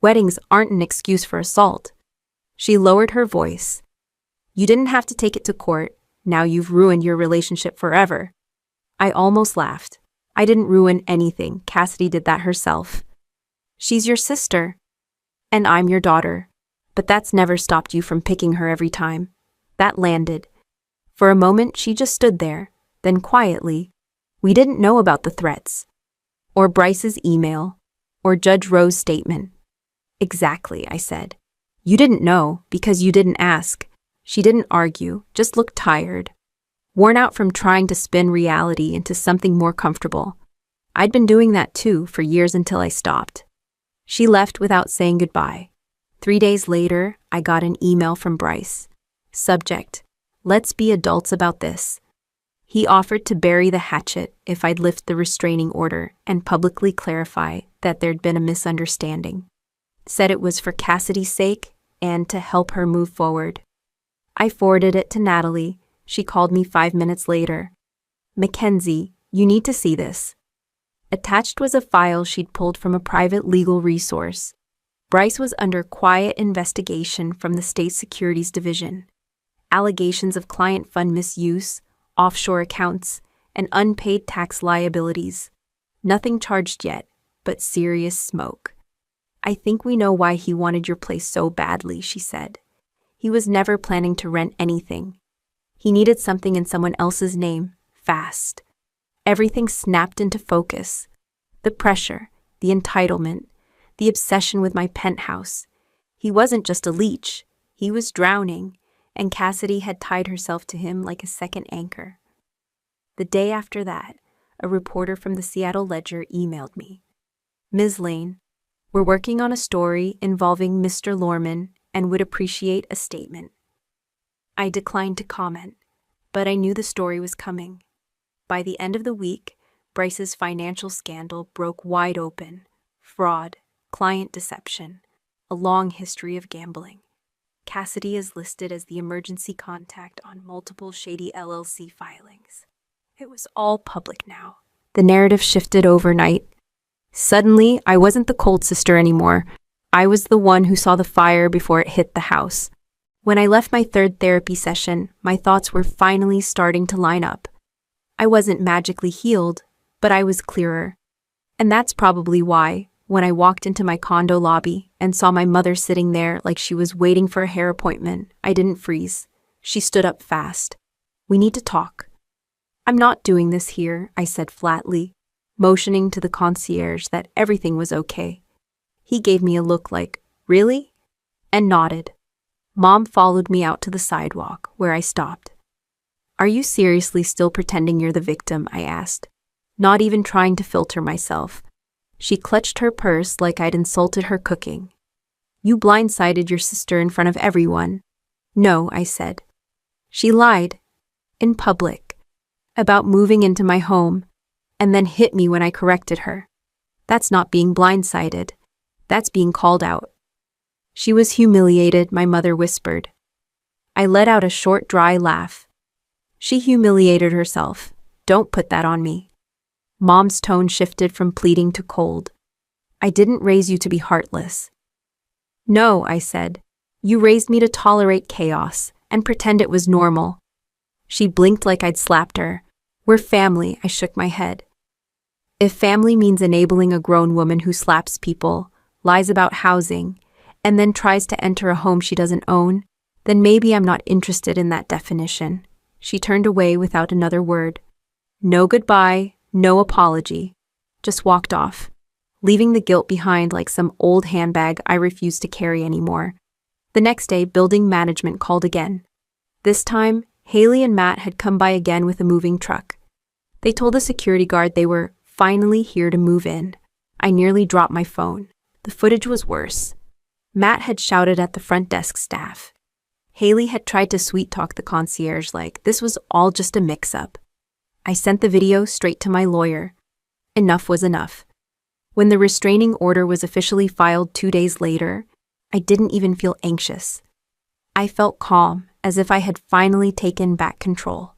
Weddings aren't an excuse for assault. She lowered her voice. "You didn't have to take it to court. Now you've ruined your relationship forever." I almost laughed. I didn't ruin anything. Cassidy did that herself. "She's your sister. And I'm your daughter. But that's never stopped you from picking her every time." That landed. For a moment, she just stood there. Then quietly, "We didn't know about the threats. Or Bryce's email. Or Judge Rowe's statement." "Exactly," I said. "You didn't know because you didn't ask." She didn't argue, just looked tired. Worn out from trying to spin reality into something more comfortable. I'd been doing that too for years until I stopped. She left without saying goodbye. 3 days later, I got an email from Bryce. Subject: "Let's be adults about this." He offered to bury the hatchet if I'd lift the restraining order and publicly clarify that there'd been a misunderstanding. Said it was for Cassidy's sake and to help her move forward. I forwarded it to Natalie. She called me 5 minutes later. "Mackenzie, you need to see this." Attached was a file she'd pulled from a private legal resource. Bryce was under quiet investigation from the State Securities Division. Allegations of client fund misuse, offshore accounts, and unpaid tax liabilities. Nothing charged yet, but serious smoke. "I think we know why he wanted your place so badly," she said. "He was never planning to rent anything. He needed something in someone else's name, fast." Everything snapped into focus. The pressure, the entitlement, the obsession with my penthouse. He wasn't just a leech. He was drowning, and Cassidy had tied herself to him like a second anchor. The day after that, a reporter from the Seattle Ledger emailed me. "Ms. Lane, we're working on a story involving Mr. Lorman and would appreciate a statement." I declined to comment, but I knew the story was coming. By the end of the week, Bryce's financial scandal broke wide open. Fraud, client deception, a long history of gambling. Cassidy is listed as the emergency contact on multiple shady LLC filings. It was all public now. The narrative shifted overnight. Suddenly, I wasn't the cold sister anymore. I was the one who saw the fire before it hit the house. When I left my 3rd therapy session, my thoughts were finally starting to line up. I wasn't magically healed, but I was clearer. And that's probably why, when I walked into my condo lobby and saw my mother sitting there like she was waiting for a hair appointment, I didn't freeze. She stood up fast. "We need to talk." "I'm not doing this here," I said flatly, motioning to the concierge that everything was okay. He gave me a look like, "Really?" and nodded. Mom followed me out to the sidewalk, where I stopped. "Are you seriously still pretending you're the victim?" I asked, not even trying to filter myself. She clutched her purse like I'd insulted her cooking. "You blindsided your sister in front of everyone." "No," I said. She lied. In public. About moving into my home, and then hit me when I corrected her. That's not being blindsided. That's being called out. "She was humiliated," my mother whispered. I let out a short, dry laugh. "She humiliated herself. Don't put that on me." Mom's tone shifted from pleading to cold. "I didn't raise you to be heartless." "No," I said. "You raised me to tolerate chaos and pretend it was normal." She blinked like I'd slapped her. "We're family," I shook my head. If family means enabling a grown woman who slaps people, lies about housing, and then tries to enter a home she doesn't own, then maybe I'm not interested in that definition. She turned away without another word. No goodbye, no apology. Just walked off, leaving the guilt behind like some old handbag I refused to carry anymore. The next day, building management called again. This time, Haley and Matt had come by again with a moving truck. They told the security guard they were finally here to move in. I nearly dropped my phone. The footage was worse. Matt had shouted at the front desk staff. Haley had tried to sweet-talk the concierge like this was all just a mix-up. I sent the video straight to my lawyer. Enough was enough. When the restraining order was officially filed 2 days later, I didn't even feel anxious. I felt calm, as if I had finally taken back control.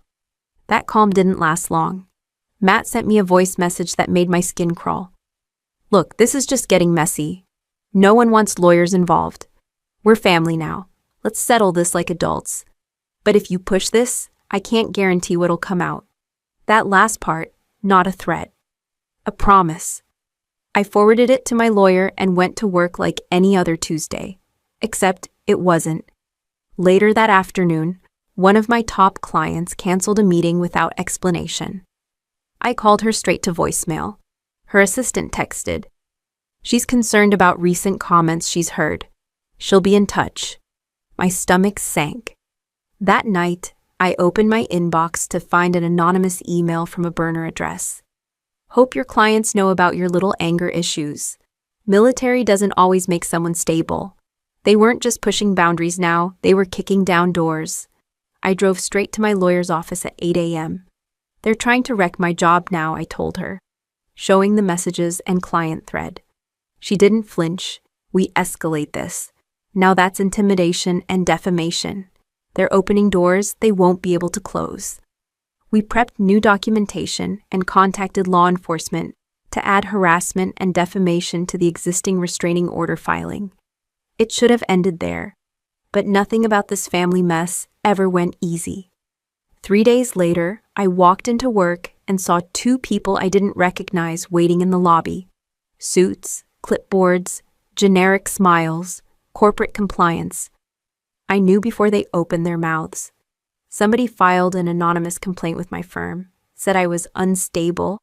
That calm didn't last long. Matt sent me a voice message that made my skin crawl. "Look, this is just getting messy. No one wants lawyers involved. We're family now. Let's settle this like adults. But if you push this, I can't guarantee what'll come out." That last part, not a threat. A promise. I forwarded it to my lawyer and went to work like any other Tuesday. Except it wasn't. Later that afternoon, one of my top clients canceled a meeting without explanation. I called her straight to voicemail. Her assistant texted. "She's concerned about recent comments she's heard. She'll be in touch." My stomach sank. That night, I opened my inbox to find an anonymous email from a burner address. "Hope your clients know about your little anger issues. Military doesn't always make someone stable. They weren't just pushing boundaries now, they were kicking down doors." I drove straight to my lawyer's office at 8 a.m. "They're trying to wreck my job now," I told her, showing the messages and client thread. She didn't flinch. "We escalate this. Now that's intimidation and defamation. They're opening doors they won't be able to close." We prepped new documentation and contacted law enforcement to add harassment and defamation to the existing restraining order filing. It should have ended there, but nothing about this family mess ever went easy. 3 days later, I walked into work and saw 2 people I didn't recognize waiting in the lobby. Suits, clipboards, generic smiles, corporate compliance. I knew before they opened their mouths. Somebody filed an anonymous complaint with my firm, said I was unstable,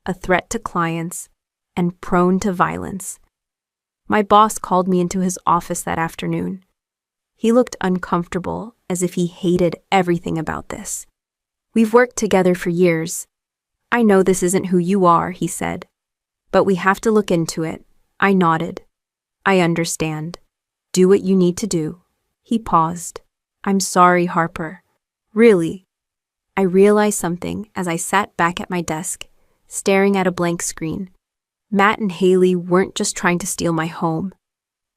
a threat to clients, and prone to violence. My boss called me into his office that afternoon. He looked uncomfortable, as if he hated everything about this. "We've worked together for years. I know this isn't who you are," he said. "But we have to look into it." I nodded. "I understand. Do what you need to do." He paused. "I'm sorry, Harper. Really." I realized something as I sat back at my desk, staring at a blank screen. Matt and Haley weren't just trying to steal my home.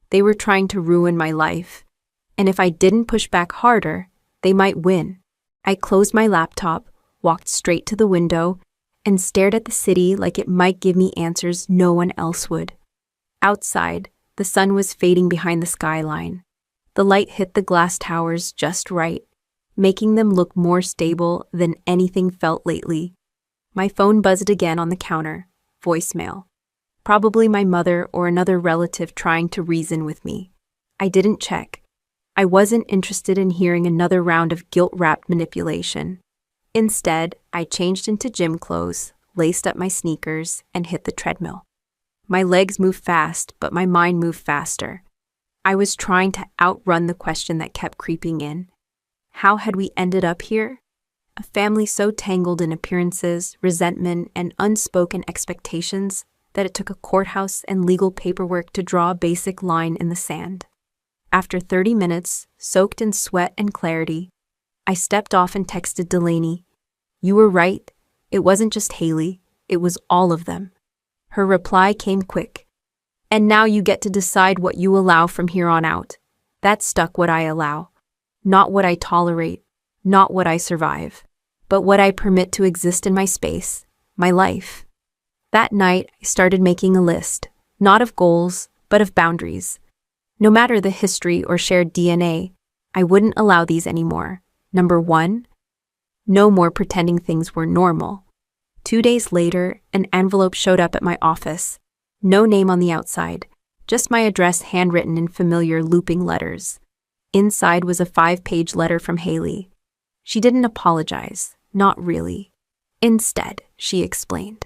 They were trying to ruin my life. And if I didn't push back harder, they might win. I closed my laptop, walked straight to the window, and stared at the city like it might give me answers no one else would. Outside, the sun was fading behind the skyline. The light hit the glass towers just right, making them look more stable than anything felt lately. My phone buzzed again on the counter. Voicemail. Probably my mother or another relative trying to reason with me. I didn't check. I wasn't interested in hearing another round of guilt-wrapped manipulation. Instead, I changed into gym clothes, laced up my sneakers, and hit the treadmill. My legs moved fast, but my mind moved faster. I was trying to outrun the question that kept creeping in. How had we ended up here? A family so tangled in appearances, resentment, and unspoken expectations that it took a courthouse and legal paperwork to draw a basic line in the sand. After 30 minutes, soaked in sweat and clarity, I stepped off and texted Delaney. You were right. It wasn't just Haley. It was all of them. Her reply came quick. And now you get to decide what you allow from here on out. That's stuck what I allow. Not what I tolerate, not what I survive, but what I permit to exist in my space, my life. That night, I started making a list, not of goals, but of boundaries. No matter the history or shared DNA, I wouldn't allow these anymore. Number 1, no more pretending things were normal. 2 days later, an envelope showed up at my office. No name on the outside, just my address handwritten in familiar looping letters. Inside was a 5-page letter from Haley. She didn't apologize, not really. Instead, she explained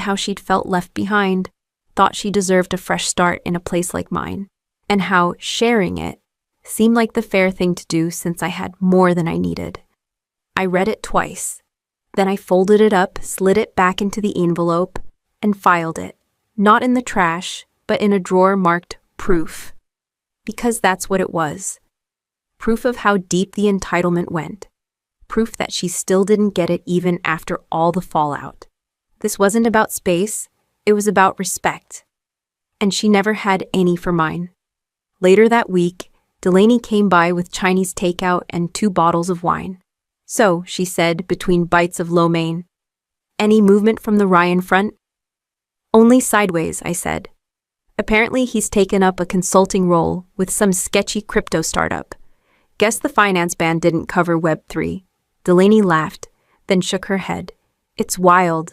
how she'd felt left behind, thought she deserved a fresh start in a place like mine, and how sharing it seemed like the fair thing to do since I had more than I needed. I read it twice. Then I folded it up, slid it back into the envelope, and filed it, not in the trash, but in a drawer marked proof. Because that's what it was. Proof of how deep the entitlement went. Proof that she still didn't get it even after all the fallout. This wasn't about space, it was about respect. And she never had any for mine. Later that week, Delaney came by with Chinese takeout and 2 bottles of wine. So, she said, between bites of lo mein, any movement from the Ryan front? Only sideways, I said. Apparently he's taken up a consulting role with some sketchy crypto startup. Guess the finance band didn't cover Web3. Delaney laughed, then shook her head. It's wild.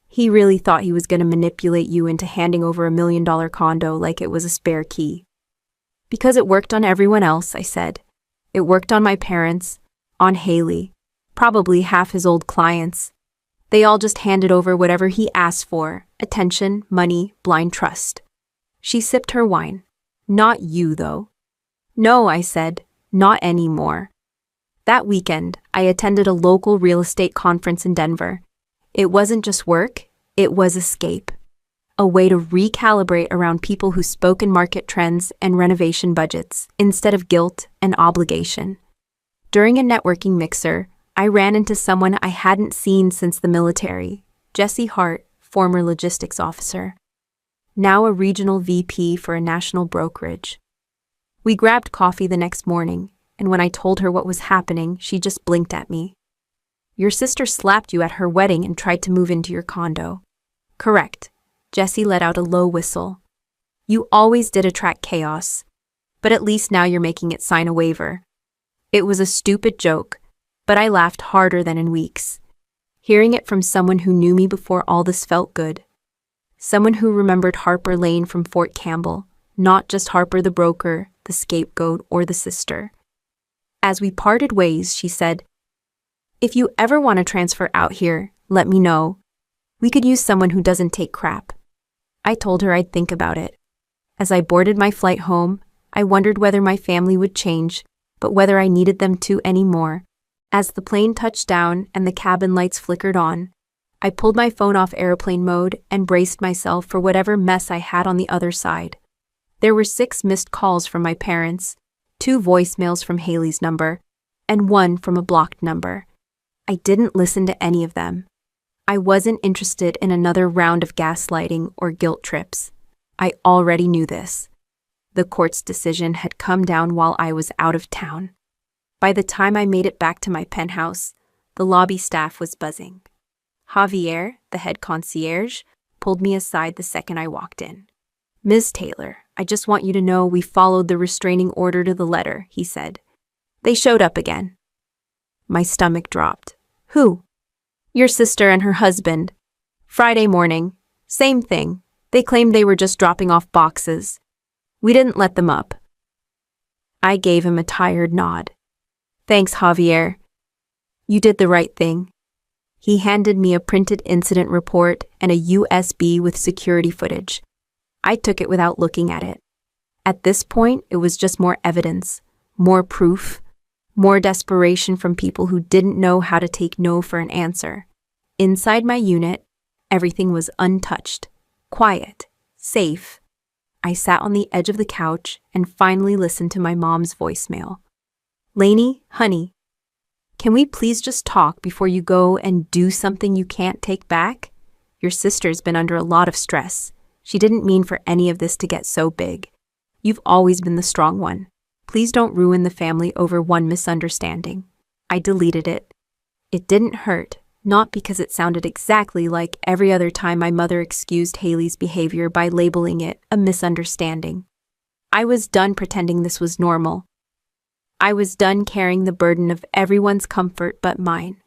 He really thought he was going to manipulate you into handing over $1 million condo like it was a spare key. Because it worked on everyone else, I said. It worked on my parents, on Haley, probably half his old clients. They all just handed over whatever he asked for, attention, money, blind trust. She sipped her wine. Not you, though. No, I said, not anymore. That weekend, I attended a local real estate conference in Denver. It wasn't just work, it was escape. A way to recalibrate around people who spoke in market trends and renovation budgets, instead of guilt and obligation. During a networking mixer, I ran into someone I hadn't seen since the military, Jesse Hart, former logistics officer. Now a regional VP for a national brokerage. We grabbed coffee the next morning, and when I told her what was happening, she just blinked at me. Your sister slapped you at her wedding and tried to move into your condo. Correct. Jesse let out a low whistle. You always did attract chaos, but at least now you're making it sign a waiver. It was a stupid joke, but I laughed harder than in weeks. Hearing it from someone who knew me before all this felt good. Someone who remembered Harper Lane from Fort Campbell, not just Harper the broker, the scapegoat, or the sister. As we parted ways, she said, if you ever want to transfer out here, let me know. We could use someone who doesn't take crap. I told her I'd think about it. As I boarded my flight home, I wondered whether my family would change, but whether I needed them to anymore. As the plane touched down and the cabin lights flickered on, I pulled my phone off airplane mode and braced myself for whatever mess I had on the other side. There were 6 missed calls from my parents, 2 voicemails from Haley's number, and 1 from a blocked number. I didn't listen to any of them. I wasn't interested in another round of gaslighting or guilt trips. I already knew this. The court's decision had come down while I was out of town. By the time I made it back to my penthouse, the lobby staff was buzzing. Javier, the head concierge, pulled me aside the second I walked in. Ms. Taylor, I just want you to know we followed the restraining order to the letter, he said. They showed up again. My stomach dropped. Who? Your sister and her husband. Friday morning. Same thing. They claimed they were just dropping off boxes. We didn't let them up. I gave him a tired nod. Thanks, Javier. You did the right thing. He handed me a printed incident report and a USB with security footage. I took it without looking at it. At this point, it was just more evidence, more proof, more desperation from people who didn't know how to take no for an answer. Inside my unit, everything was untouched, quiet, safe. I sat on the edge of the couch and finally listened to my mom's voicemail. "Lainey, honey, can we please just talk before you go and do something you can't take back? Your sister's been under a lot of stress. She didn't mean for any of this to get so big. You've always been the strong one. Please don't ruin the family over one misunderstanding." I deleted it. It didn't hurt, not because it sounded exactly like every other time my mother excused Haley's behavior by labeling it a misunderstanding. I was done pretending this was normal. I was done carrying the burden of everyone's comfort but mine.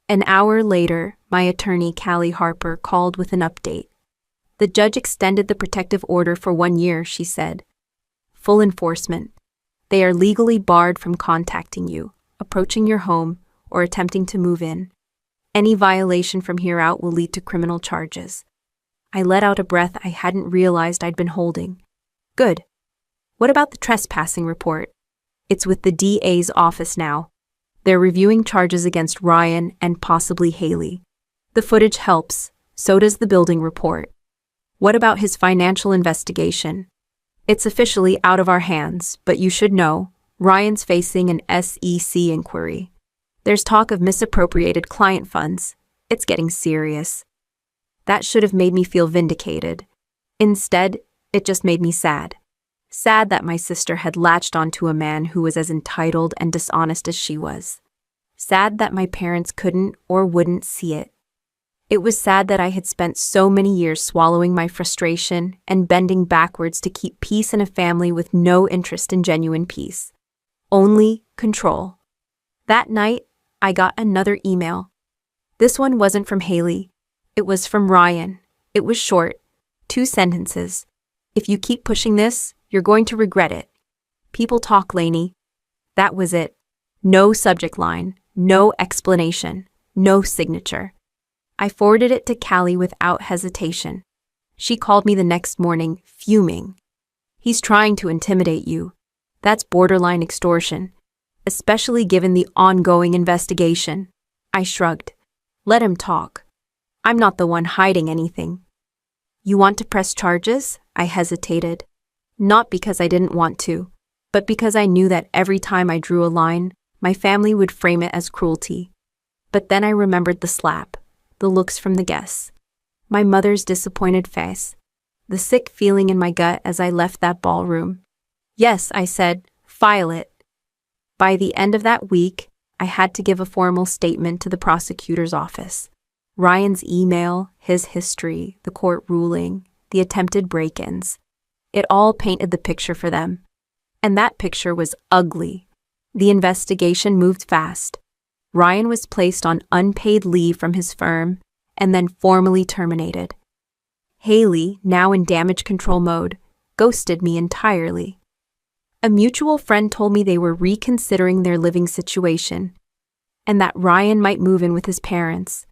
An hour later, my attorney, Callie Harper, called with an update. The judge extended the protective order for 1 year, she said. Full enforcement. They are legally barred from contacting you, approaching your home, or attempting to move in. Any violation from here out will lead to criminal charges. I let out a breath I hadn't realized I'd been holding. Good. What about the trespassing report? It's with the DA's office now. They're reviewing charges against Ryan and possibly Haley. The footage helps, so does the building report. What about his financial investigation? It's officially out of our hands, but you should know, Ryan's facing an SEC inquiry. There's talk of misappropriated client funds. It's getting serious. That should have made me feel vindicated. Instead, it just made me sad. Sad that my sister had latched onto a man who was as entitled and dishonest as she was. Sad that my parents couldn't or wouldn't see it. It was sad that I had spent so many years swallowing my frustration and bending backwards to keep peace in a family with no interest in genuine peace. Only control. That night, I got another email. This one wasn't from Haley. It was from Ryan. It was short. 2 sentences. If you keep pushing this, you're going to regret it. People talk, Lainey. That was it. No subject line, no explanation, no signature. I forwarded it to Callie without hesitation. She called me the next morning, fuming. He's trying to intimidate you. That's borderline extortion, especially given the ongoing investigation. I shrugged. Let him talk. I'm not the one hiding anything. You want to press charges? I hesitated. Not because I didn't want to, but because I knew that every time I drew a line, my family would frame it as cruelty. But then I remembered the slap, the looks from the guests, my mother's disappointed face, the sick feeling in my gut as I left that ballroom. Yes, I said, file it. By the end of that week, I had to give a formal statement to the prosecutor's office. Ryan's email, his history, the court ruling, the attempted break-ins. It all painted the picture for them. And that picture was ugly. The investigation moved fast. Ryan was placed on unpaid leave from his firm and then formally terminated. Haley, now in damage control mode, ghosted me entirely. A mutual friend told me they were reconsidering their living situation and that Ryan might move in with his parents.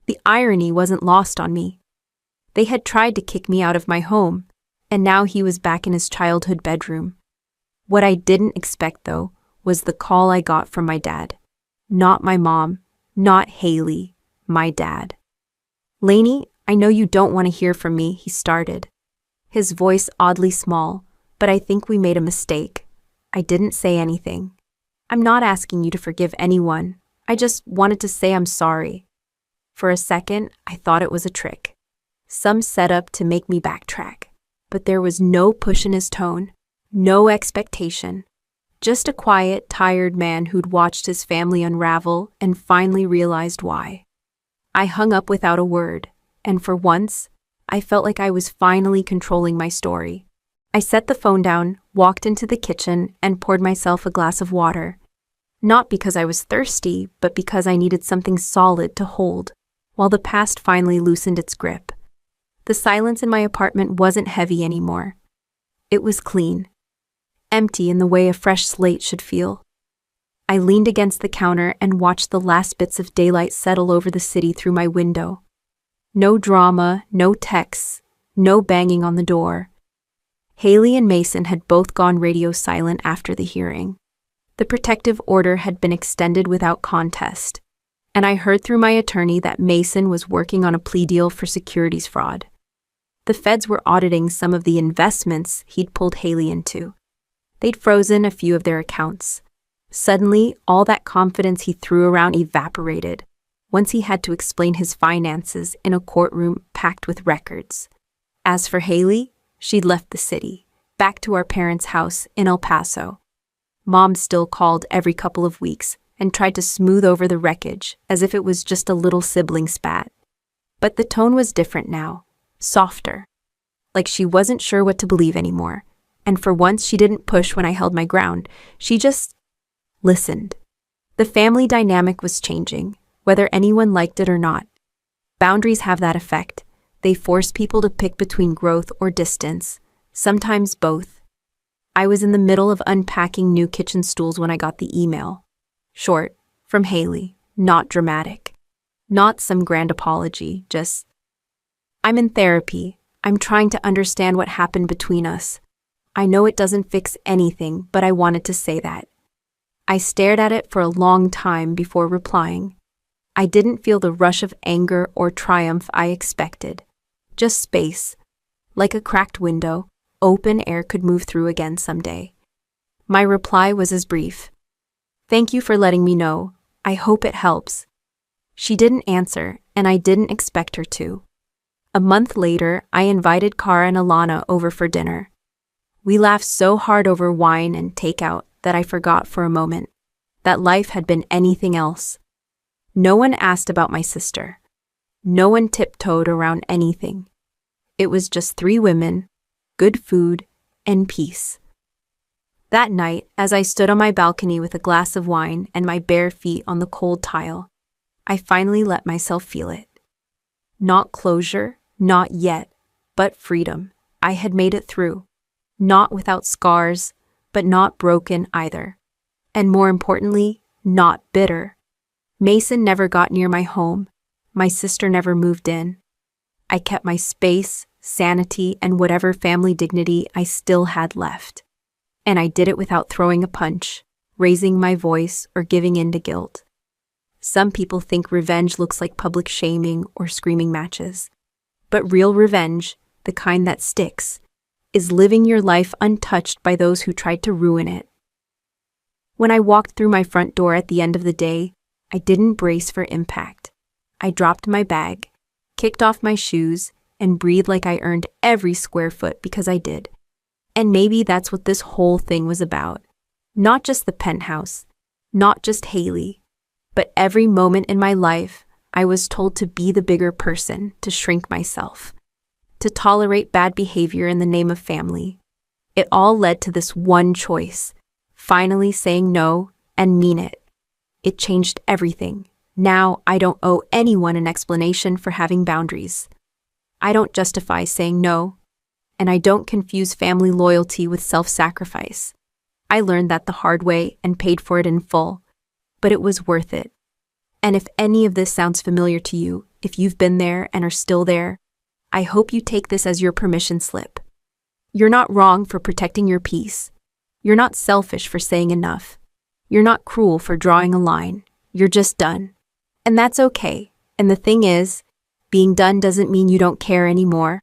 The irony wasn't lost on me. They had tried to kick me out of my home, and now he was back in his childhood bedroom. What I didn't expect, though, was the call I got from my dad. Not my mom, not Haley, my dad. Lainey, I know you don't want to hear from me, he started. His voice oddly small, but I think we made a mistake. I didn't say anything. I'm not asking you to forgive anyone. I just wanted to say I'm sorry. For a second, I thought it was a trick. Some setup to make me backtrack. But there was no push in his tone, no expectation. Just a quiet, tired man who'd watched his family unravel and finally realized why. I hung up without a word, and for once, I felt like I was finally controlling my story. I set the phone down, walked into the kitchen, and poured myself a glass of water. Not because I was thirsty, but because I needed something solid to hold, while the past finally loosened its grip. The silence in my apartment wasn't heavy anymore. It was clean. Empty in the way a fresh slate should feel. I leaned against the counter and watched the last bits of daylight settle over the city through my window. No drama, no texts, no banging on the door. Haley and Mason had both gone radio silent after the hearing. The protective order had been extended without contest, and I heard through my attorney that Mason was working on a plea deal for securities fraud. The feds were auditing some of the investments he'd pulled Haley into. They'd frozen a few of their accounts. Suddenly, all that confidence he threw around evaporated once he had to explain his finances in a courtroom packed with records. As for Haley, she'd left the city, back to our parents' house in El Paso. Mom still called every couple of weeks and tried to smooth over the wreckage as if it was just a little sibling spat. But the tone was different now, softer, like she wasn't sure what to believe anymore. And for once, she didn't push when I held my ground. She just listened. The family dynamic was changing, whether anyone liked it or not. Boundaries have that effect. They force people to pick between growth or distance, sometimes both. I was in the middle of unpacking new kitchen stools when I got the email. Short, from Haley, not dramatic. Not some grand apology, just, "I'm in therapy. I'm trying to understand what happened between us. I know it doesn't fix anything, but I wanted to say that." I stared at it for a long time before replying. I didn't feel the rush of anger or triumph I expected. Just space. Like a cracked window, open air could move through again someday. My reply was as brief. "Thank you for letting me know. I hope it helps." She didn't answer, and I didn't expect her to. A month later, I invited Kara and Alana over for dinner. We laughed so hard over wine and takeout that I forgot for a moment that life had been anything else. No one asked about my sister. No one tiptoed around anything. It was just 3 women, good food, and peace. That night, as I stood on my balcony with a glass of wine and my bare feet on the cold tile, I finally let myself feel it. Not closure, not yet, but freedom. I had made it through. Not without scars, but not broken either. And more importantly, not bitter. Mason never got near my home. My sister never moved in. I kept my space, sanity, and whatever family dignity I still had left. And I did it without throwing a punch, raising my voice, or giving in to guilt. Some people think revenge looks like public shaming or screaming matches. But real revenge, the kind that sticks, is living your life untouched by those who tried to ruin it. When I walked through my front door at the end of the day, I didn't brace for impact. I dropped my bag, kicked off my shoes, and breathed like I earned every square foot because I did. And maybe that's what this whole thing was about. Not just the penthouse, not just Haley, but every moment in my life, I was told to be the bigger person, to shrink myself, to tolerate bad behavior in the name of family. It all led to this one choice, finally saying no and mean it. It changed everything. Now I don't owe anyone an explanation for having boundaries. I don't justify saying no, and I don't confuse family loyalty with self-sacrifice. I learned that the hard way and paid for it in full, but it was worth it. And if any of this sounds familiar to you, if you've been there and are still there, I hope you take this as your permission slip. You're not wrong for protecting your peace. You're not selfish for saying enough. You're not cruel for drawing a line. You're just done. And that's okay. And the thing is, being done doesn't mean you don't care anymore.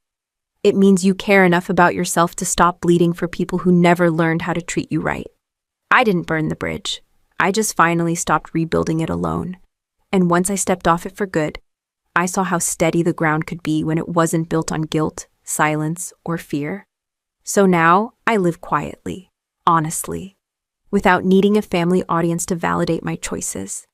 It means you care enough about yourself to stop bleeding for people who never learned how to treat you right. I didn't burn the bridge. I just finally stopped rebuilding it alone. And once I stepped off it for good, I saw how steady the ground could be when it wasn't built on guilt, silence, or fear. So now I live quietly, honestly, without needing a family audience to validate my choices.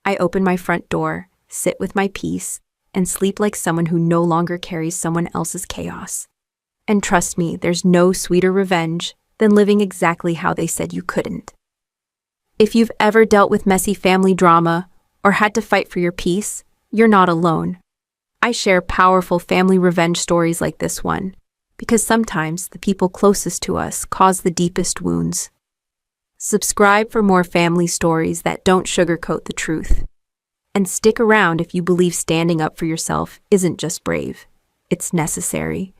I open my front door, sit with my peace, and sleep like someone who no longer carries someone else's chaos. And trust me, there's no sweeter revenge than living exactly how they said you couldn't. If you've ever dealt with messy family drama or had to fight for your peace, you're not alone. I share powerful family revenge stories like this one, because sometimes the people closest to us cause the deepest wounds. Subscribe for more family stories that don't sugarcoat the truth. And stick around if you believe standing up for yourself isn't just brave, it's necessary.